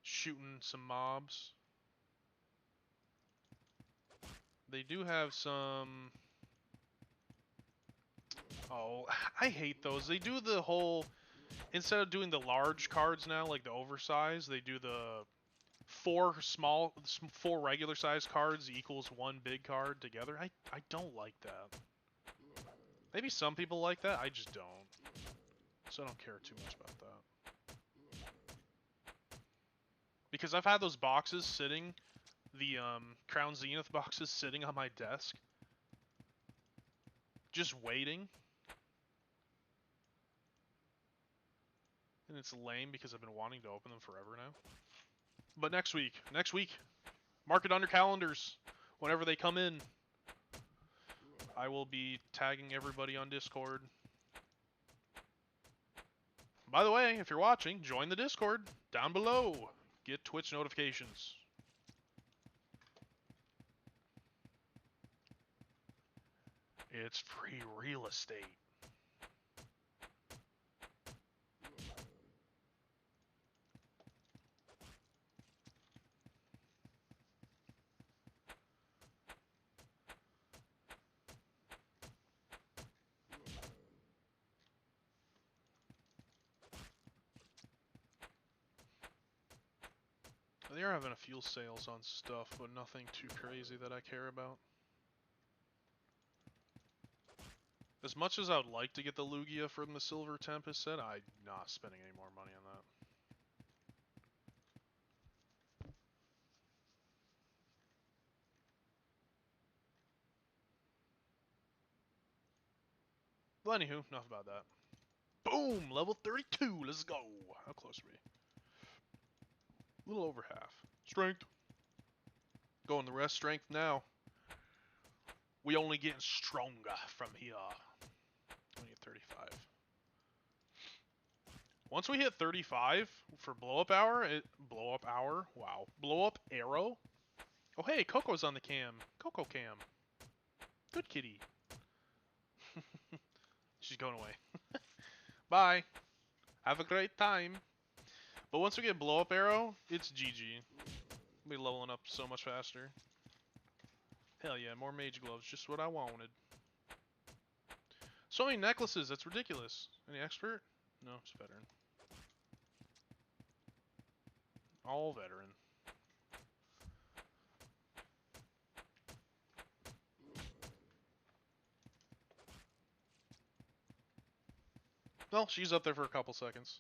S1: shooting some mobs. They do have some... Oh, I hate those. They do the whole... Instead of doing the large cards now, like the oversized, they do the four regular size cards equals one big card together. I don't like that. Maybe some people like that, I just don't. So I don't care too much about that. Because I've had those boxes sitting the Crown Zenith boxes sitting on my desk, just waiting. And it's lame because I've been wanting to open them forever now. But next week, mark it on your calendars. Whenever they come in, I will be tagging everybody on Discord. By the way, if you're watching, join the Discord down below. Get Twitch notifications. It's free real estate. They are having a few sales on stuff, but nothing too crazy that I care about. As much as I would like to get the Lugia from the Silver Tempest set, I'm not spending any more money on that. But anywho, enough about that. Boom! Level 32! Let's go! How close are we? A little over half. Strength. Going the rest strength now. We only getting stronger from here. We get 35. Once we hit 35 for blow up hour, wow. Blow up arrow. Oh hey, Coco's on the cam. Coco cam. Good kitty. She's going away. Bye. Have a great time. But once we get blow up arrow, it's GG. We'll be leveling up so much faster. Hell yeah, more mage gloves, just what I wanted. So many necklaces, that's ridiculous. Any expert? No, just veteran. All veteran. Well, she's up there for a couple seconds.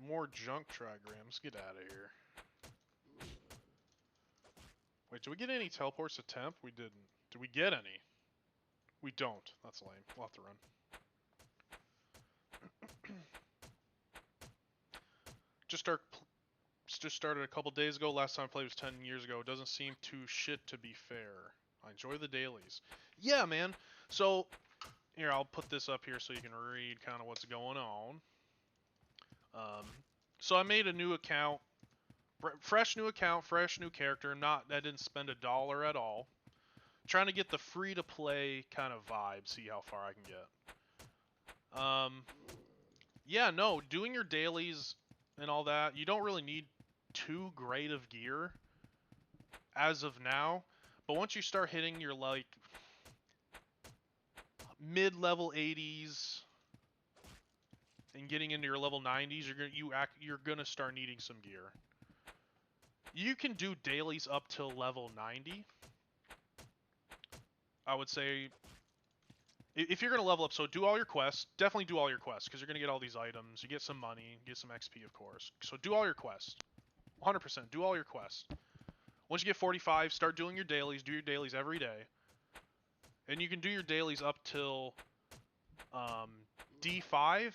S1: More junk trigrams. Get out of here. Wait, did we get any teleports to temp? We didn't. Did we get any? We don't. That's lame. We'll have to run. Just started a couple days ago. Last time I played was 10 years ago. It doesn't seem too shit to be fair. I enjoy the dailies. Yeah, man. So, here, I'll put this up here so you can read kind of what's going on. So I made a new account, fresh new account, fresh new character. I didn't spend $1 at all. Trying to get the free-to-play kind of vibe, see how far I can get. Yeah, no, doing your dailies and all that, you don't really need too great of gear as of now. But once you start hitting your like mid-level 80s and getting into your level 90s, you're gonna start needing some gear. You can do dailies up till level 90. I would say if you're gonna level up, so do all your quests. Definitely do all your quests because you're gonna get all these items. You get some money, get some XP, of course. So do all your quests. 100%. Do all your quests. Once you get 45, start doing your dailies. Do your dailies every day. And you can do your dailies up till D5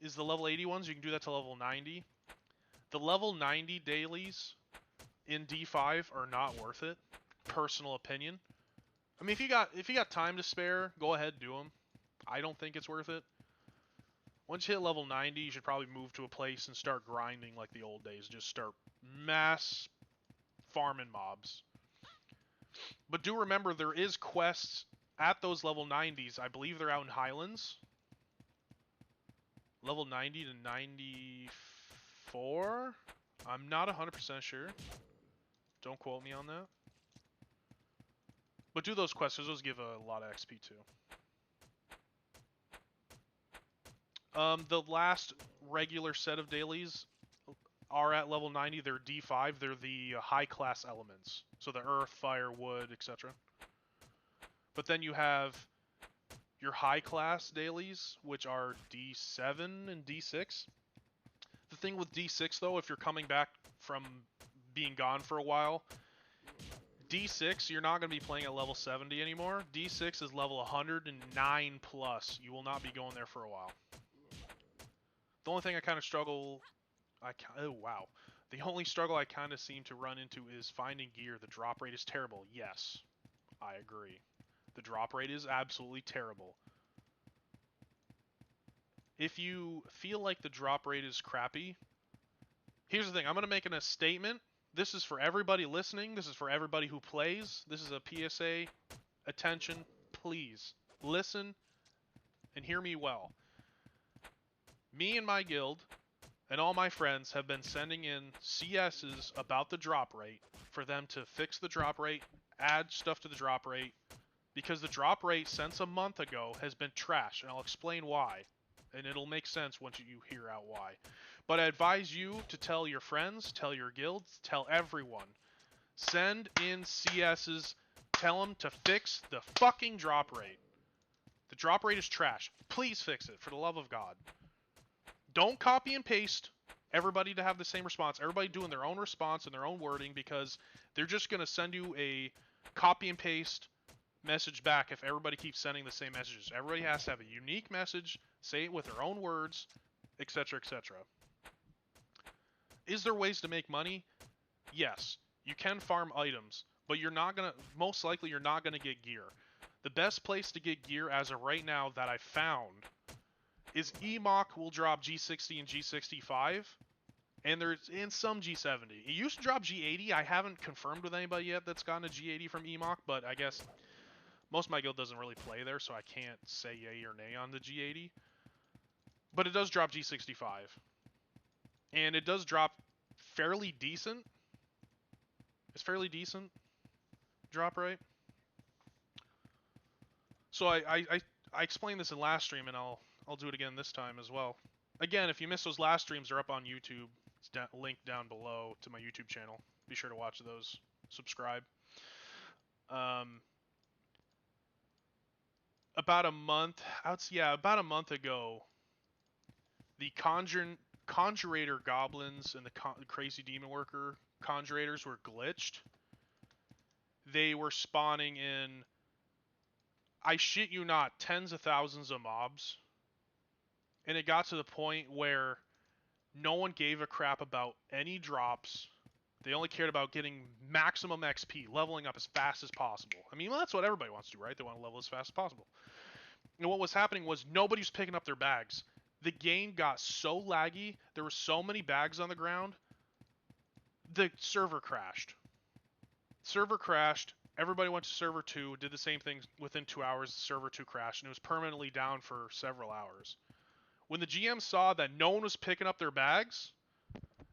S1: is the level 80 ones. You can do that to level 90. The level 90 dailies in D5 are not worth it. Personal opinion. I mean, if you got time to spare, go ahead, do them. I don't think it's worth it. Once you hit level 90, you should probably move to a place and start grinding like the old days. Just start mass farming mobs. But do remember, there is quests at those level 90s. I believe they're out in Highlands. Level 90 to 94? I'm not 100% sure. Don't quote me on that. But do those quests, those give a lot of XP too. The last regular set of dailies are at level 90. They're D5. They're the high class elements. So the earth, fire, wood, etc. But then you have your high class dailies, which are D7 and D6. The thing with D6 though, if you're coming back from being gone for a while, D6, you're not going to be playing at level 70 anymore. D6 is level 109 plus. You will not be going there for a while. The only thing I kind of struggle... oh, wow. The only struggle I kind of seem to run into is finding gear. The drop rate is terrible. Yes, I agree. The drop rate is absolutely terrible. If you feel like the drop rate is crappy, here's the thing. I'm going to make a statement. This is for everybody listening. This is for everybody who plays. This is a PSA. Attention, please. Listen and hear me well. Me and my guild and all my friends have been sending in CSs about the drop rate for them to fix the drop rate, add stuff to the drop rate, because the drop rate since a month ago has been trash, and I'll explain why. And it'll make sense once you hear out why. But I advise you to tell your friends, tell your guilds, tell everyone. Send in CSs, tell them to fix the fucking drop rate. The drop rate is trash. Please fix it, for the love of God. Don't copy and paste everybody to have the same response. Everybody doing their own response and their own wording, because they're just going to send you a copy and paste message back if everybody keeps sending the same messages. Everybody has to have a unique message, say it with their own words, etc., etc. Is there ways to make money? Yes. You can farm items, but you're not going to, most likely you're not going to get gear. The best place to get gear as of right now that I found is EMOC will drop G60 and G65, and there's in some G70. It used to drop G80. I haven't confirmed with anybody yet that's gotten a G80 from EMOC, but I guess most of my guild doesn't really play there, so I can't say yay or nay on the G80. But it does drop G65. And it does drop fairly decent. It's fairly decent drop rate. So I explained this in last stream, and I'll do it again this time as well. Again, if you missed those last streams, they're up on YouTube. It's linked down below to my YouTube channel. Be sure to watch those. Subscribe. About a month, about a month ago, the Conjurator Goblins and the Crazy Demon Worker Conjurators were glitched. They were spawning in, I shit you not, tens of thousands of mobs. And it got to the point where no one gave a crap about any drops. They only cared about getting maximum XP, leveling up as fast as possible. I mean, well, that's what everybody wants to do, right? They want to level as fast as possible. And what was happening was nobody was picking up their bags. The game got so laggy, there were so many bags on the ground, the server crashed. Server crashed, everybody went to server 2, did the same thing within 2 hours, server 2 crashed, and it was permanently down for several hours. When the GM saw that no one was picking up their bags,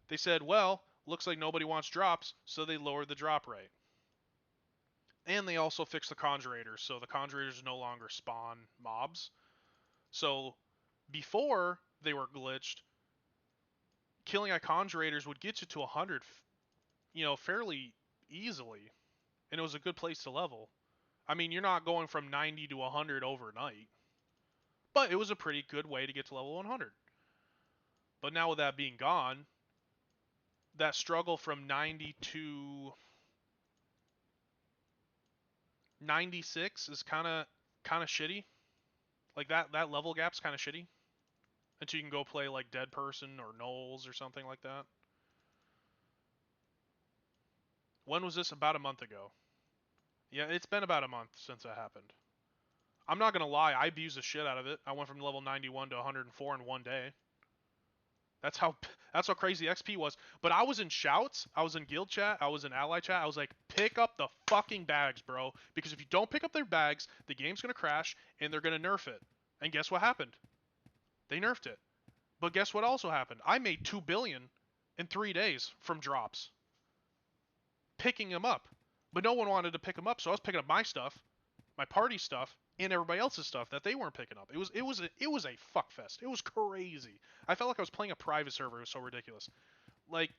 S1: they said, well, looks like nobody wants drops, so they lowered the drop rate. And they also fixed the Conjurators, so the Conjurators no longer spawn mobs. So before they were glitched, killing a Conjurators would get you to 100, fairly easily. And it was a good place to level. I mean, you're not going from 90 to 100 overnight. But it was a pretty good way to get to level 100. But now with that being gone, that struggle from 90 to 96 is kind of shitty. Like that level gap's kind of shitty. Until you can go play like Dead Person or Knowles or something like that. When was this? About a month ago. Yeah, it's been about a month since that happened. I'm not going to lie, I abused the shit out of it. I went from level 91 to 104 in one day. That's how crazy XP was. But I was in shouts, I was in guild chat, I was in ally chat. I was like, pick up the fucking bags, bro. Because if you don't pick up their bags, the game's going to crash and they're going to nerf it. And guess what happened? They nerfed it. But guess what also happened? I made 2 billion in 3 days from drops. Picking them up. But no one wanted to pick them up, so I was picking up my stuff, my party stuff, and everybody else's stuff that they weren't picking up. It was a fuck fest. It was crazy. I felt like I was playing a private server. It was so ridiculous. Like,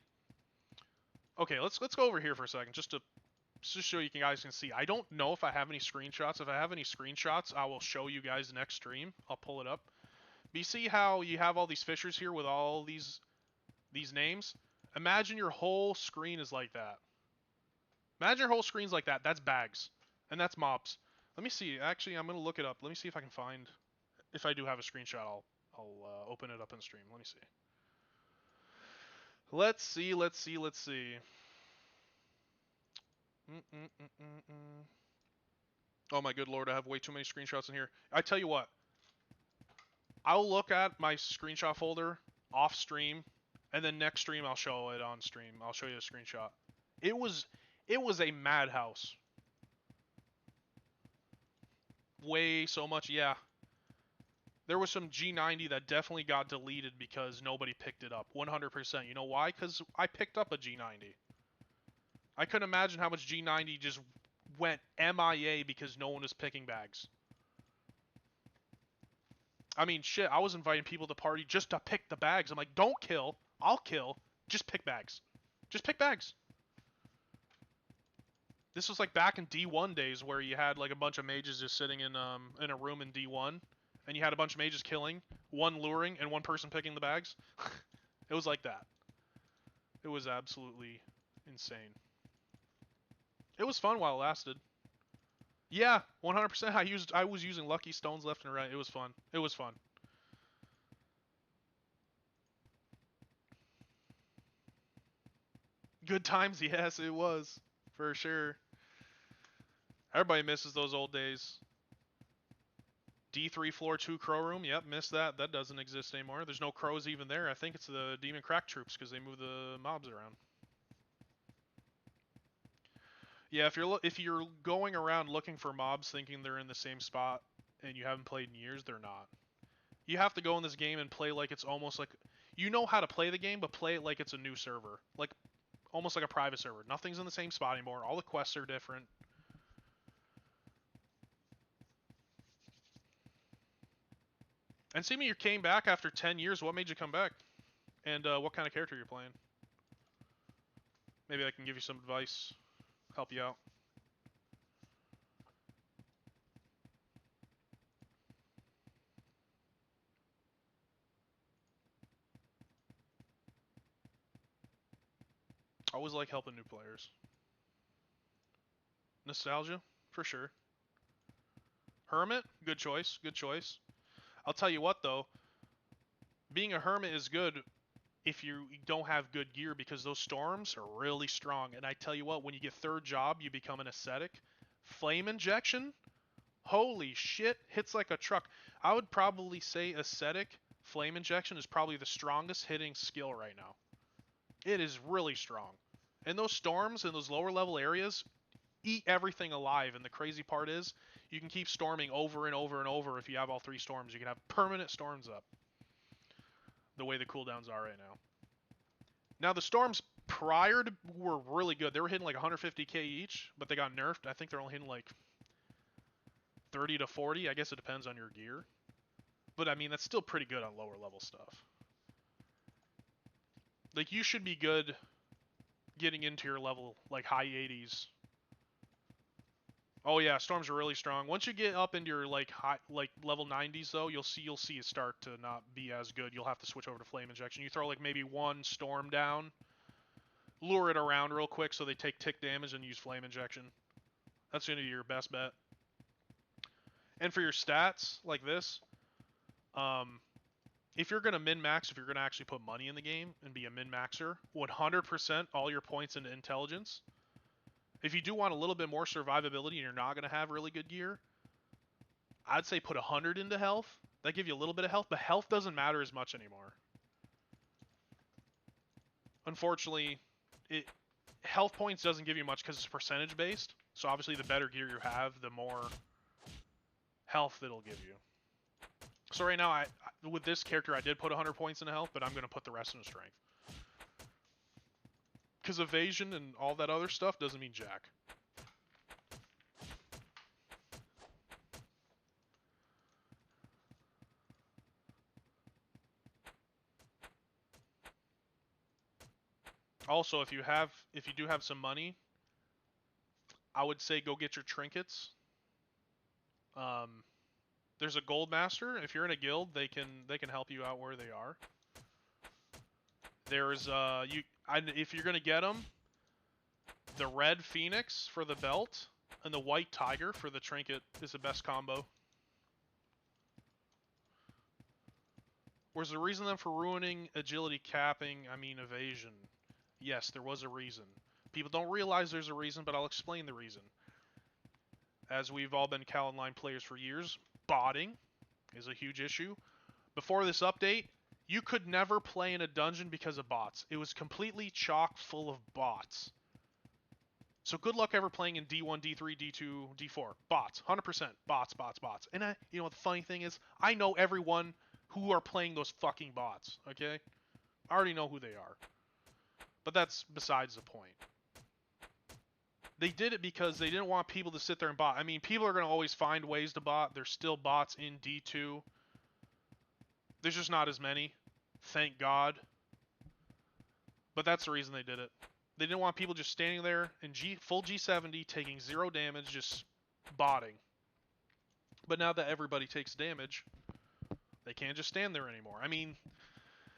S1: okay, let's go over here for a second, just to show you guys can see. I don't know if I have any screenshots. If I have any screenshots, I will show you guys next stream. I'll pull it up. But you see how you have all these fishers here with all these names? Imagine your whole screen is like that. Imagine your whole screen's like that. That's bags. And that's mobs. Let me see. Actually, I'm going to look it up. Let me see if I can find... If I do have a screenshot, I'll open it up in stream. Let me see. Let's see. Oh my good lord, I have way too many screenshots in here. I tell you what. I'll look at my screenshot folder off stream, and then next stream I'll show it on stream. I'll show you a screenshot. It was a madhouse. Way so much, yeah. There was some G90 that definitely got deleted because nobody picked it up. 100%. You know why? Because I picked up a G90. I couldn't imagine how much G90 just went MIA because no one was picking bags. I mean, shit, I was inviting people to party just to pick the bags. I'm like, don't kill. I'll kill. Just pick bags. Just pick bags. This was like back in D1 days where you had like a bunch of mages just sitting in a room in D1, and you had a bunch of mages killing, one luring, and one person picking the bags. It was like that. It was absolutely insane. It was fun while it lasted. Yeah, 100%. I was using lucky stones left and right. It was fun. It was fun. Good times, yes, it was. For sure. Everybody misses those old days. D3 floor 2 crow room. Yep, missed that. That doesn't exist anymore. There's no crows even there. I think it's the demon crack troops because they move the mobs around. Yeah, if you're going around looking for mobs thinking they're in the same spot and you haven't played in years, they're not. You have to go in this game and play like it's almost like you know how to play the game, but play it like it's a new server, like almost like a private server. Nothing's in the same spot anymore. All the quests are different. And see me, you came back after 10 years. What made you come back? And what kind of character you're playing? Maybe I can give you some advice, help you out. I always like helping new players. Nostalgia, for sure. Hermit, good choice, good choice. I'll tell you what though, being a hermit is good if you don't have good gear because those storms are really strong. And I tell you what, when you get third job, you become an ascetic. Flame injection, holy shit, hits like a truck. I would probably say ascetic flame injection is probably the strongest hitting skill right now. It is really strong. And those storms in those lower level areas eat everything alive. And the crazy part is you can keep storming over and over and over. If you have all 3 storms, you can have permanent storms up. The way the cooldowns are right now. Now the storms prior to were really good. They were hitting like 150k each, but they got nerfed. I think they're only hitting like 30 to 40. I guess it depends on your gear. But I mean, that's still pretty good on lower level stuff. Like you should be good getting into your level like high 80s. Oh yeah, storms are really strong. Once you get up into your like level 90s though, you'll see it start to not be as good. You'll have to switch over to flame injection. You throw like maybe 1 storm down, lure it around real quick so they take tick damage and use flame injection. That's gonna be your best bet. And for your stats like this, if you're gonna min-max, if you're gonna actually put money in the game and be a min-maxer, 100% all your points into intelligence. If you do want a little bit more survivability and you're not going to have really good gear, I'd say put 100 into health. That give you a little bit of health, but health doesn't matter as much anymore. Unfortunately, health points doesn't give you much because it's percentage based. So obviously the better gear you have, the more health it'll give you. So right now, with this character, I did put 100 points into health, but I'm going to put the rest into strength. Because evasion and all that other stuff doesn't mean jack. Also, if you do have some money, I would say go get your trinkets. There's a gold master. If you're in a guild, they can help you out where they are. There's if you're gonna get them, the red phoenix for the belt and the white tiger for the trinket is the best combo. Was the reason then for ruining agility capping? I mean evasion. Yes, there was a reason. People don't realize there's a reason, but I'll explain the reason. As we've all been Kalonline players for years, botting is a huge issue. Before this update, you could never play in a dungeon because of bots. It was completely chock full of bots. So good luck ever playing in D1, D3, D2, D4. Bots. 100%. Bots, bots, bots. And you know what the funny thing is? I know everyone who are playing those fucking bots, okay? I already know who they are. But that's besides the point. They did it because they didn't want people to sit there and bot. I mean, people are going to always find ways to bot. There's still bots in D2. There's just not as many. Thank God. But that's the reason they did it. They didn't want people just standing there in full G70 taking 0 damage, just botting. But now that everybody takes damage, they can't just stand there anymore. I mean,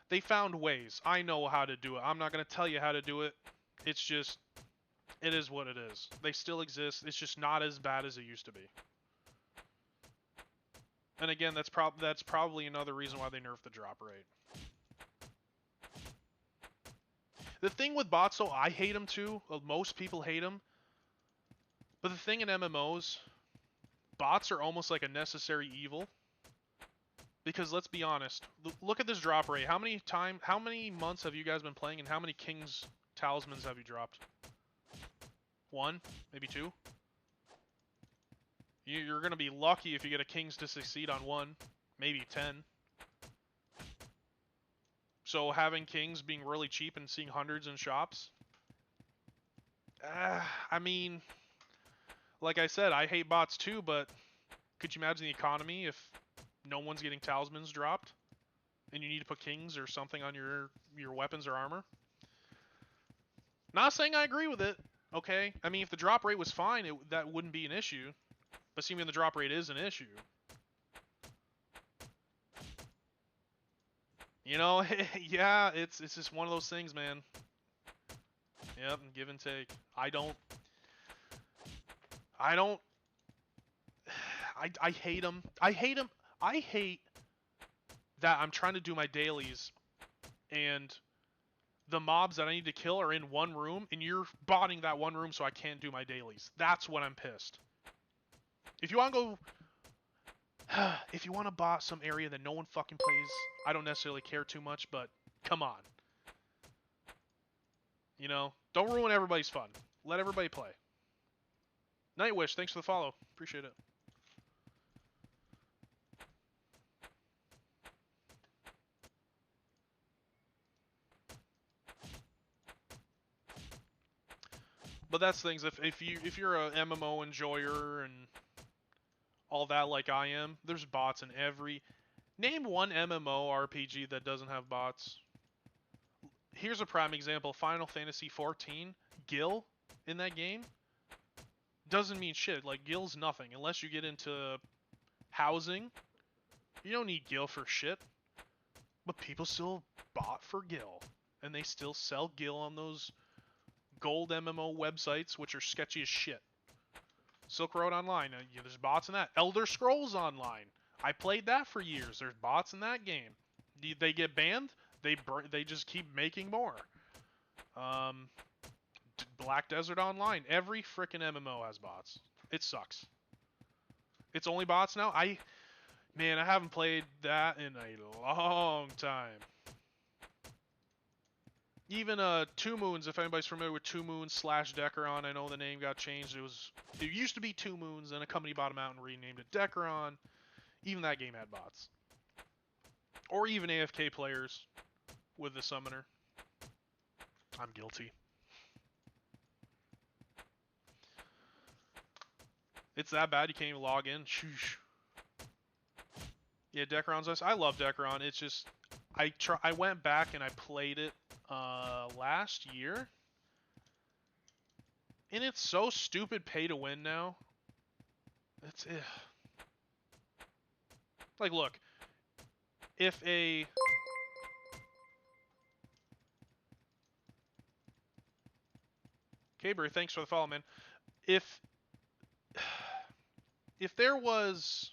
S1: they found ways. I know how to do it. I'm not going to tell you how to do it. It's just, it is what it is. They still exist. It's just not as bad as it used to be. And again, that's probably another reason why they nerfed the drop rate. The thing with bots, though, I hate them too. Well, most people hate them. But the thing in MMOs, bots are almost like a necessary evil. Because let's be honest, look at this drop rate. How many months have you guys been playing, and how many King's Talismans have you dropped? 1, maybe 2. You're gonna be lucky if you get a King's to succeed on 1, maybe 10. So having Kings being really cheap and seeing hundreds in shops, I mean, like I said, I hate bots too, but could you imagine the economy if no one's getting talismans dropped and you need to put Kings or something on your weapons or armor? Not saying I agree with it, okay? I mean, if the drop rate was fine, that wouldn't be an issue. But seeming the drop rate is an issue. You know, yeah, it's just one of those things, man. Yep, and give and take. I hate them. I hate them. I hate that I'm trying to do my dailies and the mobs that I need to kill are in one room and you're botting that one room so I can't do my dailies. That's when I'm pissed. If you want to go... if you want to bot some area that no one fucking plays, I don't necessarily care too much, but come on. You know, don't ruin everybody's fun. Let everybody play. Nightwish, thanks for the follow. Appreciate it. But that's things. If you're a MMO enjoyer and all that like I am, there's bots in every... Name one MMO RPG that doesn't have bots. Here's a prime example. Final Fantasy XIV. Gil in that game doesn't mean shit. Like, Gil's nothing. Unless you get into housing, you don't need Gil for shit. But people still bot for Gil. And they still sell Gil on those gold MMO websites, which are sketchy as shit. Silk Road Online, there's bots in that. Elder Scrolls Online, I played that for years. There's bots in that game. They get banned, they just keep making more. Black Desert Online, every frickin' MMO has bots. It sucks. It's only bots now? Man, I haven't played that in a long time. Even Two Moons, if anybody's familiar with Two Moons / Decaron, I know the name got changed. It used to be Two Moons, and a company bought them out and renamed it Decaron. Even that game had bots. Or even AFK players with the summoner. I'm guilty. It's that bad you can't even log in? Shoosh. Yeah, Decron's nice. I love Decron. It's just I went back and I played it last year. And it's so stupid pay to win now. It's like, look, if a Caber, thanks for the follow, man. If there was,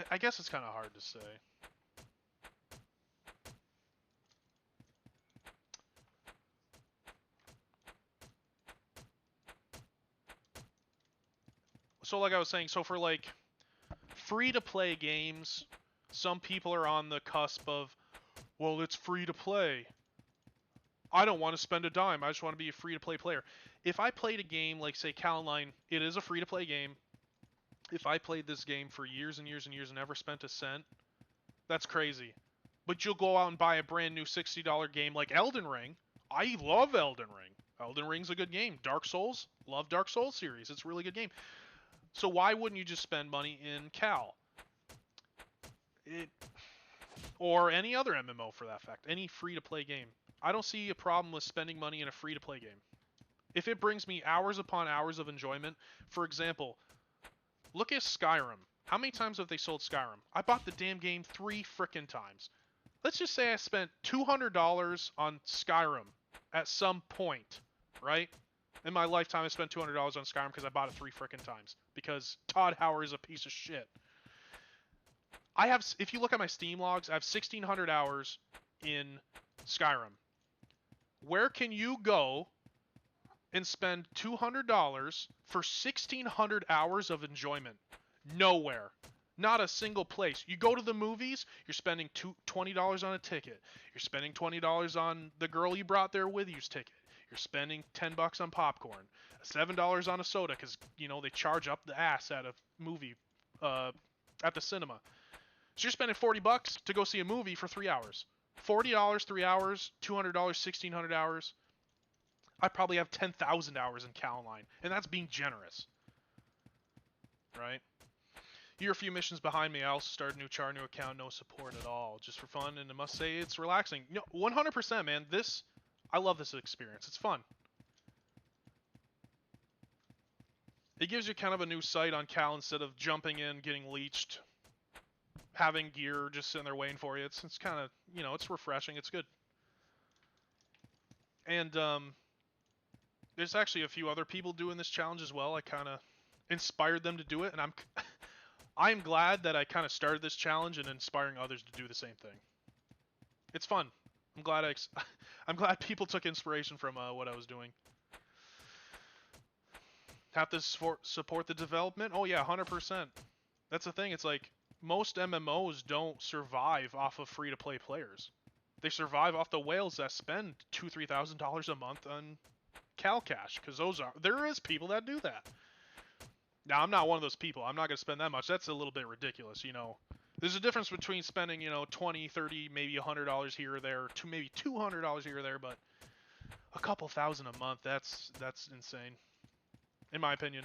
S1: I guess it's kind of hard to say. So like I was saying, so for like free-to-play games, some people are on the cusp of, well, it's free to play. I don't want to spend a dime. I just want to be a free-to-play player. If I played a game like, say, Kalonline, it is a free-to-play game. If I played this game for years and years and years and never spent a cent, that's crazy. But you'll go out and buy a brand new $60 game like Elden Ring. I love Elden Ring. Elden Ring's a good game. Dark Souls, love Dark Souls series. It's a really good game. So why wouldn't you just spend money in Cal? Or any other MMO for that fact. Any free-to-play game. I don't see a problem with spending money in a free-to-play game. If it brings me hours upon hours of enjoyment, for example, look at Skyrim. How many times have they sold Skyrim? I bought the damn game 3 frickin' times. Let's just say I spent $200 on Skyrim at some point, right? In my lifetime, I spent $200 on Skyrim because I bought it 3 frickin' times. Because Todd Howard is a piece of shit. If you look at my Steam logs, I have 1,600 hours in Skyrim. Where can you go and spend $200 for 1,600 hours of enjoyment? Nowhere. Not a single place. You go to the movies, you're spending $20 on a ticket. You're spending $20 on the girl you brought there with you's ticket. You're spending $10 on popcorn. $7 on a soda because, you know, they charge up the ass at a movie at the cinema. So you're spending $40 to go see a movie for 3 hours. $40, 3 hours, $200, 1,600 hours. I probably have 10,000 hours in Kalonline, and that's being generous. Right? You're a few missions behind me. I also started a new char, new account, no support at all. Just for fun, and I must say it's relaxing. You know, 100%, man. I love this experience. It's fun. It gives you kind of a new sight on Cal instead of jumping in, getting leeched, having gear just sitting there waiting for you. It's kind of, you know, it's refreshing. It's good. And there's actually a few other people doing this challenge as well. I kind of inspired them to do it, and I'm glad that I kind of started this challenge and inspiring others to do the same thing. It's fun. I'm glad people took inspiration from what I was doing. Have to support the development? Oh yeah, 100%. That's the thing. It's like most MMOs don't survive off of free-to-play players. They survive off the whales that spend $2,000-3,000 a month on Cal Cash, because there is people that do that. Now, I'm not one of those people. I'm not going to spend that much. That's a little bit ridiculous, you know. There's a difference between spending, you know, $20, $30, maybe $100 here or there, maybe $200 here or there, but a couple thousand a month, that's insane, in my opinion.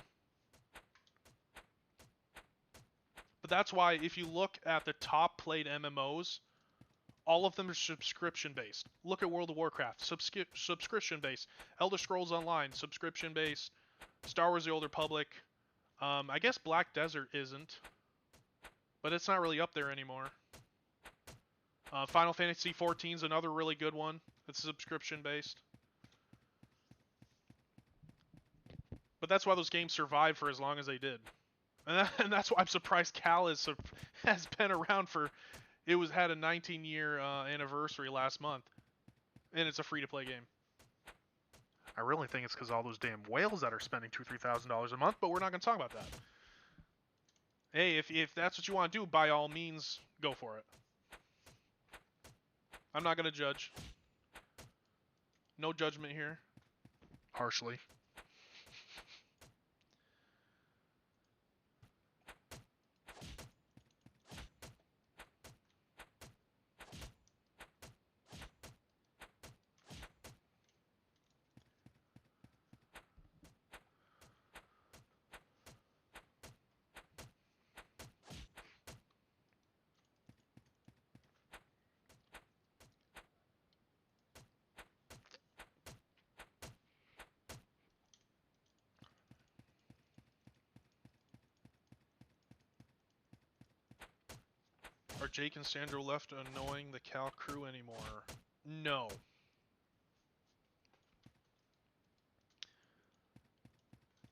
S1: But that's why if you look at the top played MMOs, all of them are subscription-based. Look at World of Warcraft, subscription-based. Elder Scrolls Online, subscription-based. Star Wars: The Old Republic. I guess Black Desert isn't, but it's not really up there anymore. Final Fantasy XIV is another really good one. It's subscription-based. But that's why those games survived for as long as they did. And that's why I'm surprised Cal has been around for... It had a 19-year anniversary last month, and it's a free-to-play game. I really think it's because all those damn whales that are spending $2,000-3,000 a month, but we're not going to talk about that. Hey, if that's what you want to do, by all means, go for it. I'm not going to judge. No judgment here. Harshly. . Are Jake and Sandro left annoying the Cal crew anymore? No.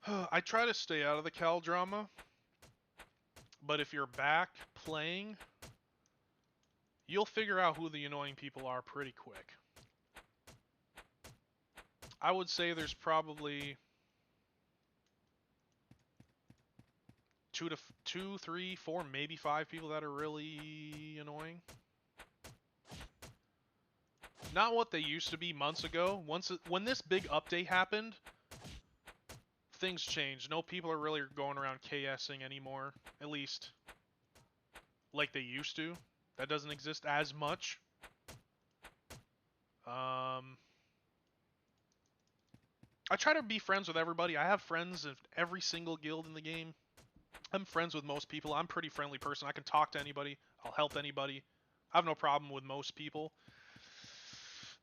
S1: I try to stay out of the Cal drama, but if you're back playing, you'll figure out who the annoying people are pretty quick. I would say there's probably 2, 3, 4, maybe 5 people that are really annoying. Not what they used to be months ago. When this big update happened, things changed. No people are really going around KSing anymore, at least like they used to. That doesn't exist as much. I try to be friends with everybody. I have friends in every single guild in the game. I'm friends with most people. I'm a pretty friendly person. I can talk to anybody. I'll help anybody. I have no problem with most people.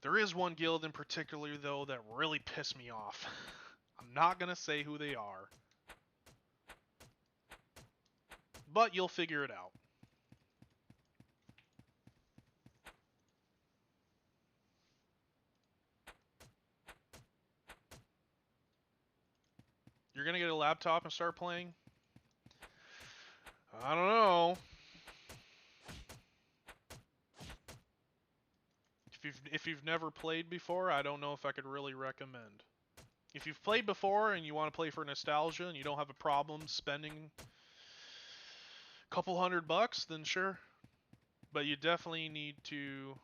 S1: There is one guild in particular, though, that really pissed me off. I'm not going to say who they are. But you'll figure it out. You're going to get a laptop and start playing? I don't know. If you've never played before, I don't know if I could really recommend. If you've played before and you want to play for nostalgia and you don't have a problem spending a couple $100, then sure. But you definitely need to...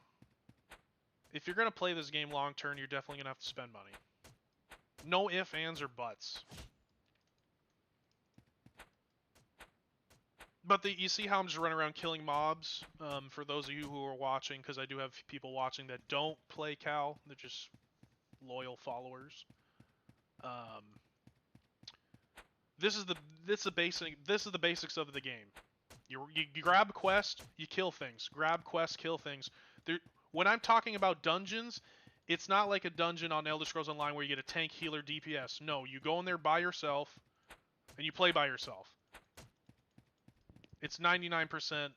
S1: If you're going to play this game long term, you're definitely going to have to spend money. No ifs, ands, or buts. But you see how I'm just running around killing mobs? For those of you who are watching, because I do have people watching that don't play Cal, they're just loyal followers. This is the basics of the game. You grab a quest, you kill things. Grab quest, kill things. When I'm talking about dungeons, it's not like a dungeon on Elder Scrolls Online where you get a tank, healer, DPS. No, you go in there by yourself, and you play by yourself. It's 99%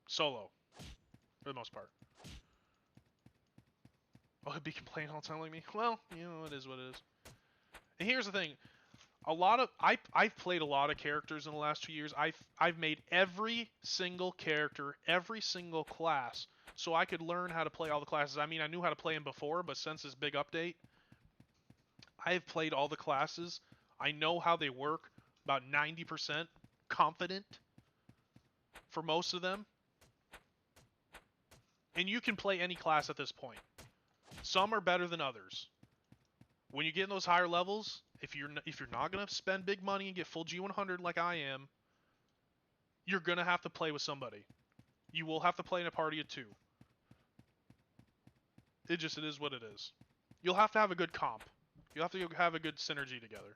S1: solo, for the most part. Oh, he'd be complaining all the time like me? Well, you know, it is what it is. And here's the thing. I've played a lot of characters in the last 2 years. I've made every single character, every single class, so I could learn how to play all the classes. I mean, I knew how to play them before, but since this big update, I've played all the classes. I know how they work, about 90% confident for most of them. And you can play any class at this point. Some are better than others. When you get in those higher levels, if you're not going to spend big money and get full G100 like I am, you're going to have to play with somebody. You will have to play in a party of 2. It is what it is. You'll have to have a good comp. You'll have to have a good synergy together.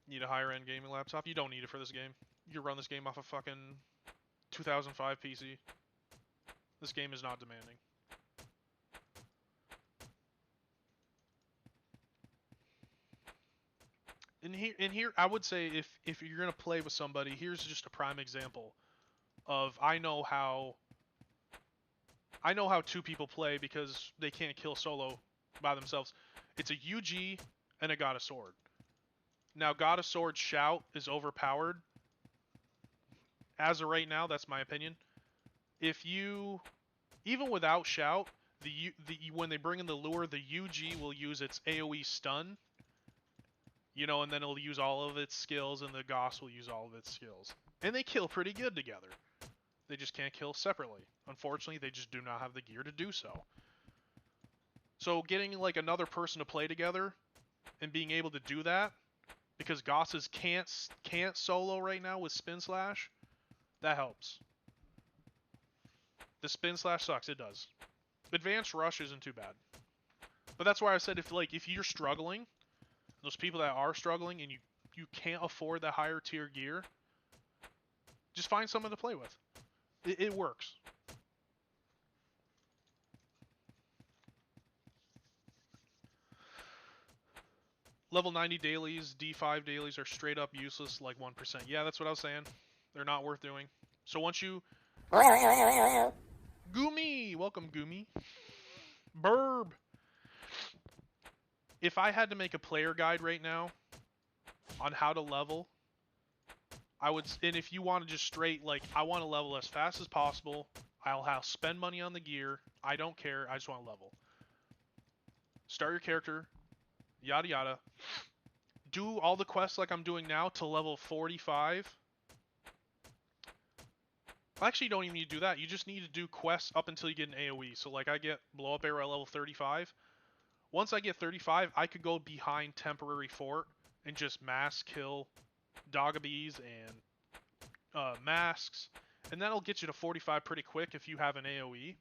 S1: Need a higher end gaming laptop? You don't need it for this game. You run this game off a fucking 2005 PC. This game is not demanding. And here, I would say if you're gonna play with somebody, here's just a prime example of I know how 2 people play because they can't kill solo by themselves. It's a UG and a God of Sword. Now, God of Sword Shout is overpowered. As of right now, that's my opinion. Even without Shout, when they bring in the lure, the UG will use its AoE stun. You know, and then it'll use all of its skills, and the Goss will use all of its skills. And they kill pretty good together. They just can't kill separately. Unfortunately, they just do not have the gear to do so. So getting like another person to play together and being able to do that, because Gosses can't solo right now with Spin Slash, that helps. The Spin Slash sucks, it does. Advanced Rush isn't too bad. But that's why I said if you're struggling, those people that are struggling and you can't afford the higher tier gear, just find someone to play with. It works. Level 90 dailies, D5 dailies are straight up useless, like 1%. Yeah, that's what I was saying. They're not worth doing. So once you... Goomy! Welcome, Goomy. Burb! If I had to make a player guide right now on how to level, I would... And if you want to just straight, like, I want to level as fast as possible, I'll spend money on the gear, I don't care, I just want to level. Start your character, yada yada. Do all the quests like I'm doing now to level 45. Actually, you don't even need to do that. You just need to do quests up until you get an AoE. So like I get blow up arrow at level 35. Once I get 35, I could go behind temporary fort and just mass kill Doggabees and masks. And that'll get you to 45 pretty quick if you have an AoE.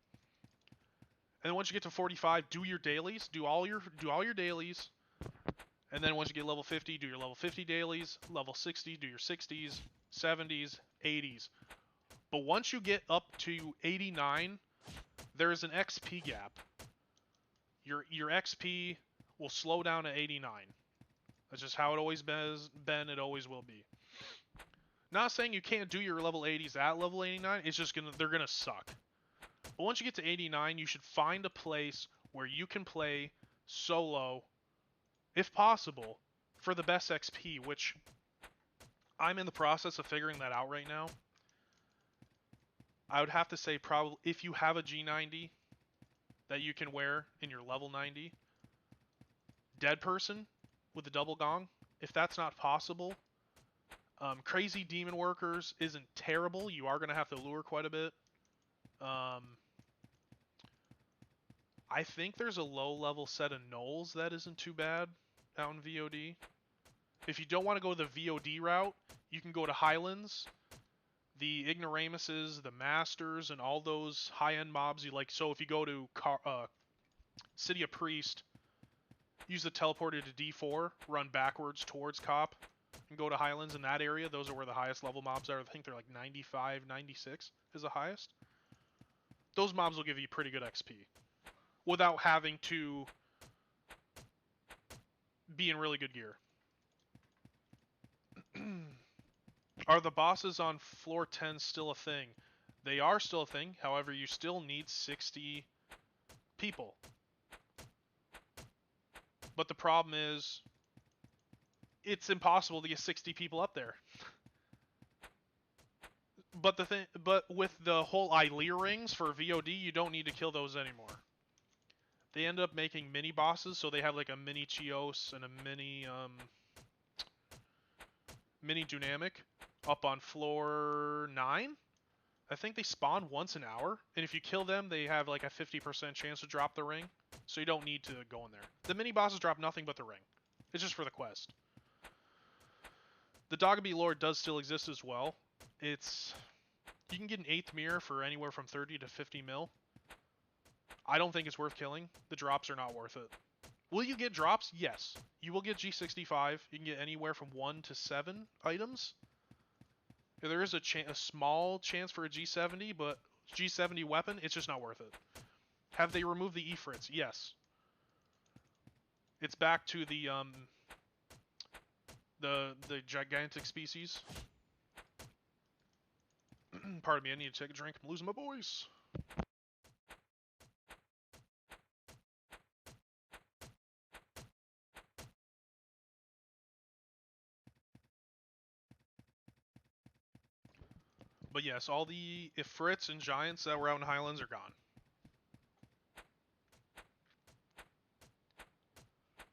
S1: And then once you get to 45, do your dailies. Do all your dailies. And then once you get level 50, do your level 50 dailies. Level 60, do your 60s, 70s, 80s. But once you get up to 89, there is an XP gap. Your XP will slow down at 89. That's just how it always been. It always will be. Not saying you can't do your level 80s at level 89. It's just they're gonna suck. But once you get to 89, you should find a place where you can play solo, if possible, for the best XP. Which I'm in the process of figuring that out right now. I would have to say probably if you have a G90 that you can wear in your level 90, dead person with the double gong, if that's not possible, crazy demon workers isn't terrible. You are going to have to lure quite a bit. I think there's a low level set of gnolls that isn't too bad out in VOD. If you don't want to go the VOD route, you can go to Highlands. The Ignoramuses, the Masters, and all those high-end mobs you like. So if you go to City of Priest, use the teleporter to D4, run backwards towards Cop, and go to Highlands in that area. Those are where the highest level mobs are. I think they're like 95, 96 is the highest. Those mobs will give you pretty good XP without having to be in really good gear. Are the bosses on floor 10 still a thing? They are still a thing. However, you still need 60 people. But the problem is, it's impossible to get 60 people up there. But with the whole Ilir rings for VOD, you don't need to kill those anymore. They end up making mini bosses, so they have like a mini Chios and a mini Dynamic up on floor 9. I think they spawn once an hour, and if you kill them, they have like a 50% chance to drop the ring, so you don't need to go in there. The mini bosses drop nothing but the ring. It's just for the quest. The Dogabee lore does still exist as well. You can get an 8th mirror for anywhere from 30 to 50 mil. I don't think it's worth killing. The drops are not worth it. Will you get drops? Yes. You will get G65. You can get anywhere from 1 to 7 items. There is a small chance for a G70, but G70 weapon, it's just not worth it. Have they removed the Ifrits? Yes. It's back to the gigantic species. Pardon me, I need to take a drink. I'm losing my voice. But yes, all the Ifrits and Giants that were out in Highlands are gone.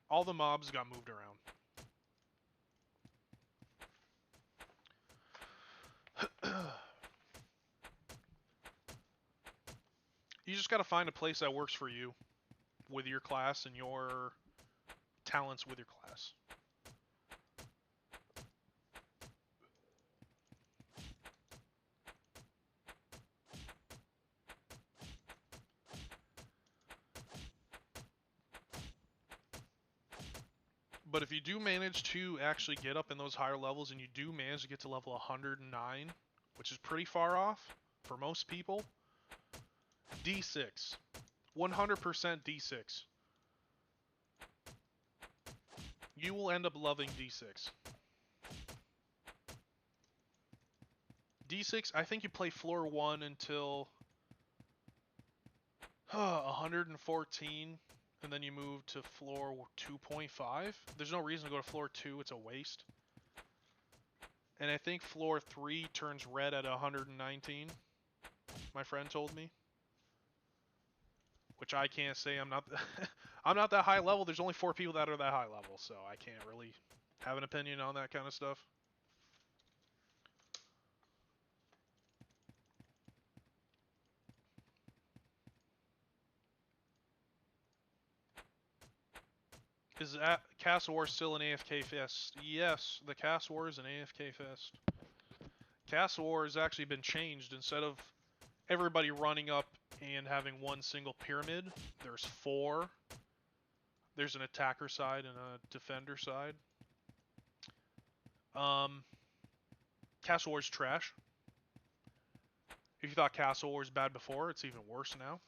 S1: All the mobs got moved around. You just gotta find a place that works for you with your class and your talents with your class. But if you do manage to actually get up in those higher levels and you do manage to get to level 109, which is pretty far off for most people, D6. 100% D6. You will end up loving D6. D6, I think you play floor 1 until 114, and then you move to floor 2.5. There's no reason to go to floor 2, it's a waste. And I think floor 3 turns red at 119, my friend told me. Which I can't say, I'm not I'm not that high level. There's only 4 people that are that high level, so I can't really have an opinion on that kind of stuff. Is Castle War still an AFK fest? Yes, the Castle War is an AFK fest. Castle War has actually been changed. Instead of everybody running up and having one single pyramid, there's 4. There's an attacker side and a defender side. Castle War's trash. If you thought Castle War was bad before, it's even worse now.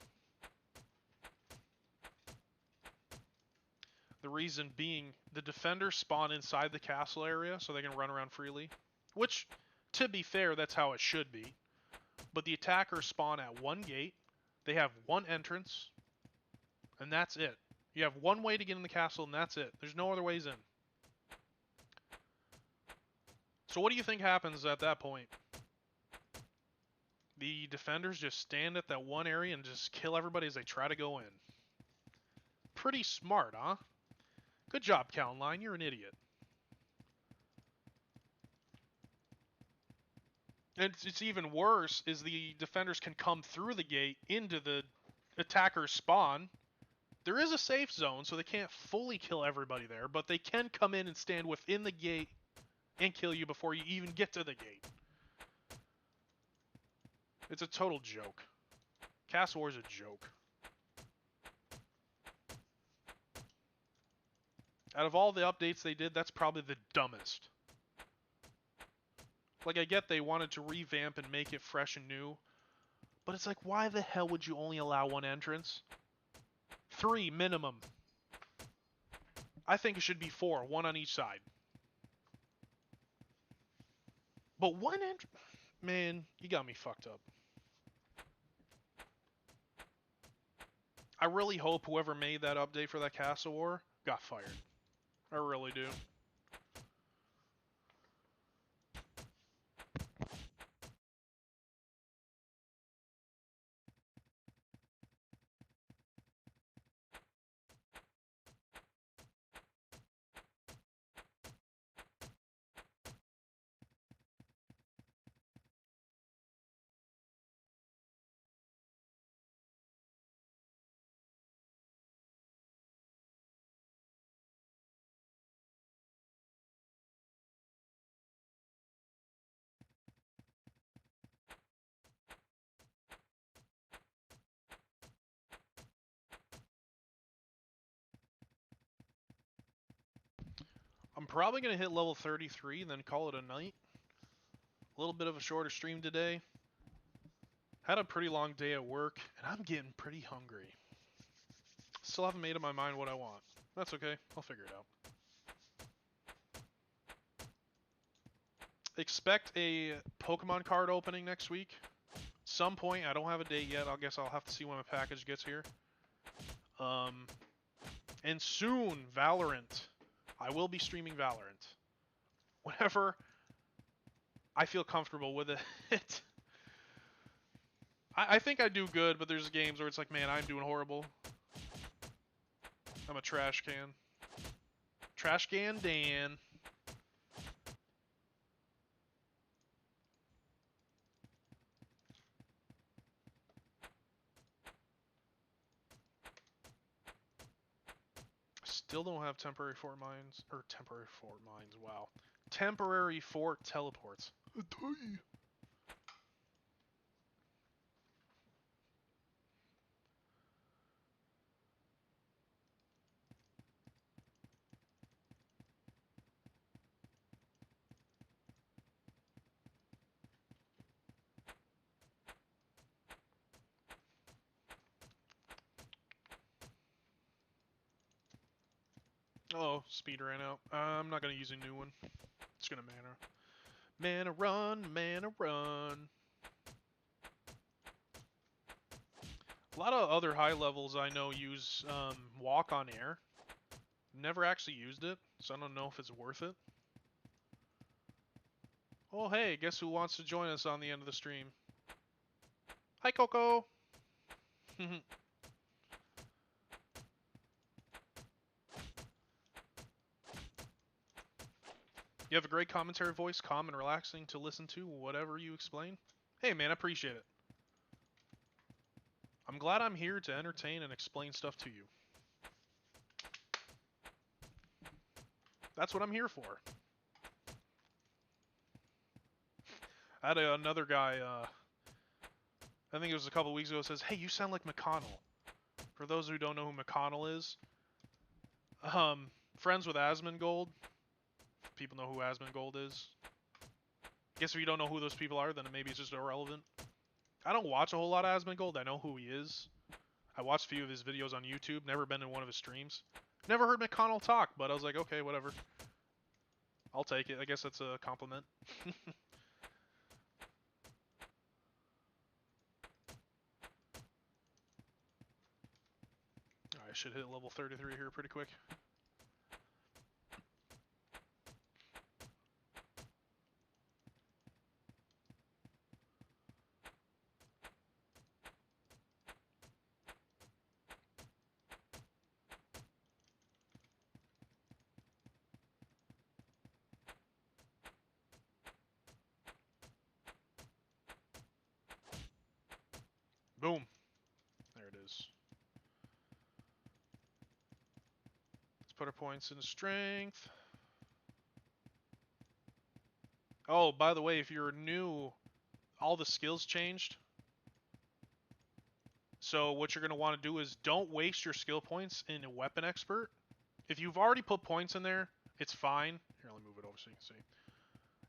S1: The reason being, the defenders spawn inside the castle area so they can run around freely. Which, to be fair, that's how it should be. But the attackers spawn at one gate, they have one entrance, and that's it. You have one way to get in the castle, and that's it. There's no other ways in. So what do you think happens at that point? The defenders just stand at that one area and just kill everybody as they try to go in. Pretty smart, huh? Good job, Kalonline. You're an idiot. And it's even worse is the defenders can come through the gate into the attacker's spawn. There is a safe zone, so they can't fully kill everybody there, but they can come in and stand within the gate and kill you before you even get to the gate. It's a total joke. Castle War is a joke. Out of all the updates they did, that's probably the dumbest. Like, I get they wanted to revamp and make it fresh and new, but it's like, why the hell would you only allow one entrance? 3 minimum. I think it should be 4, 1 on each side. But one entrance... Man, you got me fucked up. I really hope whoever made that update for that Castle War got fired. I really do. I'm probably going to hit level 33 and then call it a night. A little bit of a shorter stream today. Had a pretty long day at work, and I'm getting pretty hungry. Still haven't made up my mind what I want. That's okay. I'll figure it out. Expect a Pokemon card opening next week. Some point. I don't have a date yet. I guess I'll have to see when my package gets here. And soon, Valorant. I will be streaming Valorant. Whenever I feel comfortable with it. I think I do good, but there's games where it's like, man, I'm doing horrible. I'm a trash can. Trash can Dan. Still don't have temporary fort mines. Or temporary fort mines, wow. Temporary fort teleports. Oh, speed ran out. I'm not gonna use a new one. It's gonna mana. Mana run, mana run. A lot of other high levels I know use walk on air. Never actually used it, so I don't know if it's worth it. Oh hey, guess who wants to join us on the end of the stream? Hi Coco! You have a great commentary voice, calm and relaxing to listen to, whatever you explain. Hey man, I appreciate it. I'm glad I'm here to entertain and explain stuff to you. That's what I'm here for. I had another guy, I think it was a couple weeks ago, says, hey, you sound like McConnell. For those who don't know who McConnell is, friends with Asmongold. People know who Asmongold is. Guess if you don't know who those people are, then maybe it's just irrelevant. I don't watch a whole lot of Asmongold. I know who he is. I watched a few of his videos on YouTube. Never been in one of his streams. Never heard McConnell talk, but I was like, okay, whatever. I'll take it. I guess that's a compliment. I should hit level 33 here pretty quick. Boom. There it is. Let's put our points in strength. Oh, by the way, if you're new, all the skills changed. So what you're going to want to do is don't waste your skill points in a weapon expert. If you've already put points in there, it's fine. Here, let me move it over so you can see.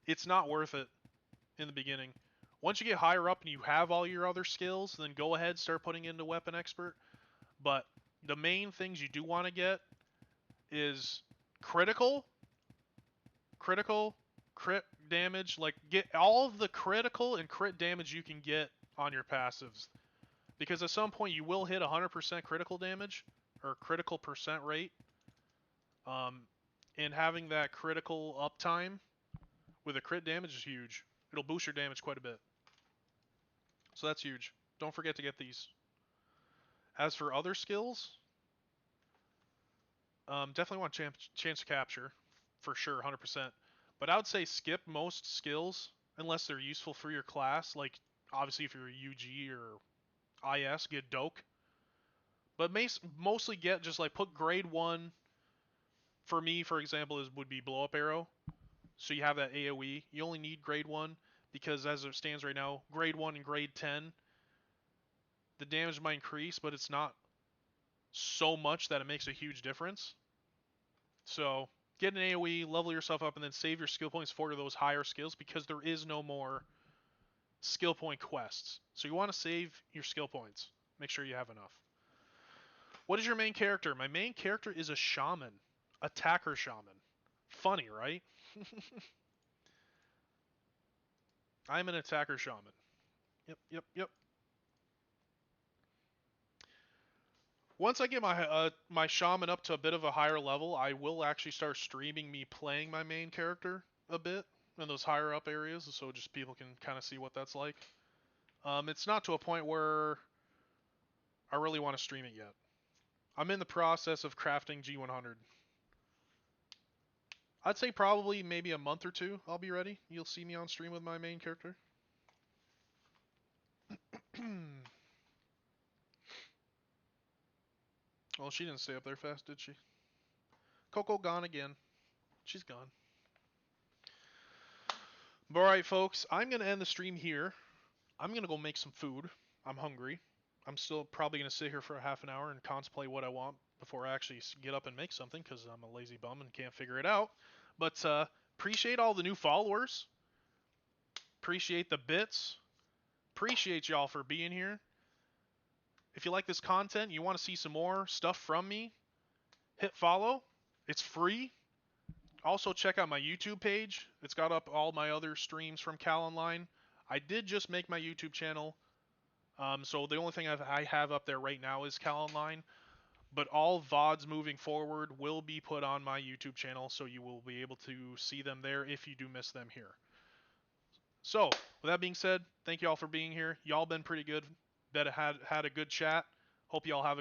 S1: It's not worth it in the beginning. Once you get higher up and you have all your other skills, then go ahead, start putting into weapon expert. But the main things you do want to get is critical, crit damage. Like, get all of the critical and crit damage you can get on your passives. Because at some point you will hit 100% critical damage, or critical percent rate. And having that critical uptime with a crit damage is huge. It'll boost your damage quite a bit. So that's huge. Don't forget to get these. As for other skills, definitely want chance to capture, for sure, 100%. But I would say skip most skills unless they're useful for your class. Like, obviously, if you're a UG or IS, get Doke. But mostly get just like put grade 1. For me, for example, would be blow up arrow. So you have that AoE. You only need grade 1 because as it stands right now, grade 1 and grade 10, the damage might increase, but it's not so much that it makes a huge difference. So get an AoE, level yourself up, and then save your skill points for those higher skills because there is no more skill point quests. So you want to save your skill points. Make sure you have enough. What is your main character? My main character is a shaman. Attacker shaman. Funny, right? I'm an attacker shaman. Yep. Once I get my shaman up to a bit of a higher level, I will actually start streaming me playing my main character a bit in those higher up areas, so just people can kind of see what that's like. It's not to a point where I really want to stream it yet. I'm in the process of crafting G100. I'd say probably maybe a month or two I'll be ready. You'll see me on stream with my main character. Well, she didn't stay up there fast, did she? Coco gone again. She's gone. Alright, folks, I'm going to end the stream here. I'm going to go make some food. I'm hungry. I'm still probably going to sit here for a half an hour and contemplate what I want before I actually get up and make something because I'm a lazy bum and can't figure it out. But appreciate all the new followers. Appreciate the bits. Appreciate y'all for being here. If you like this content, you want to see some more stuff from me, hit follow. It's free. Also, check out my YouTube page. It's got up all my other streams from Kalonline. I did just make my YouTube channel, so the only thing I have up there right now is Kalonline. But all VODs moving forward will be put on my YouTube channel, so you will be able to see them there if you do miss them here. So, with that being said, thank you all for being here. Y'all been pretty good. Bet had a good chat. Hope y'all have a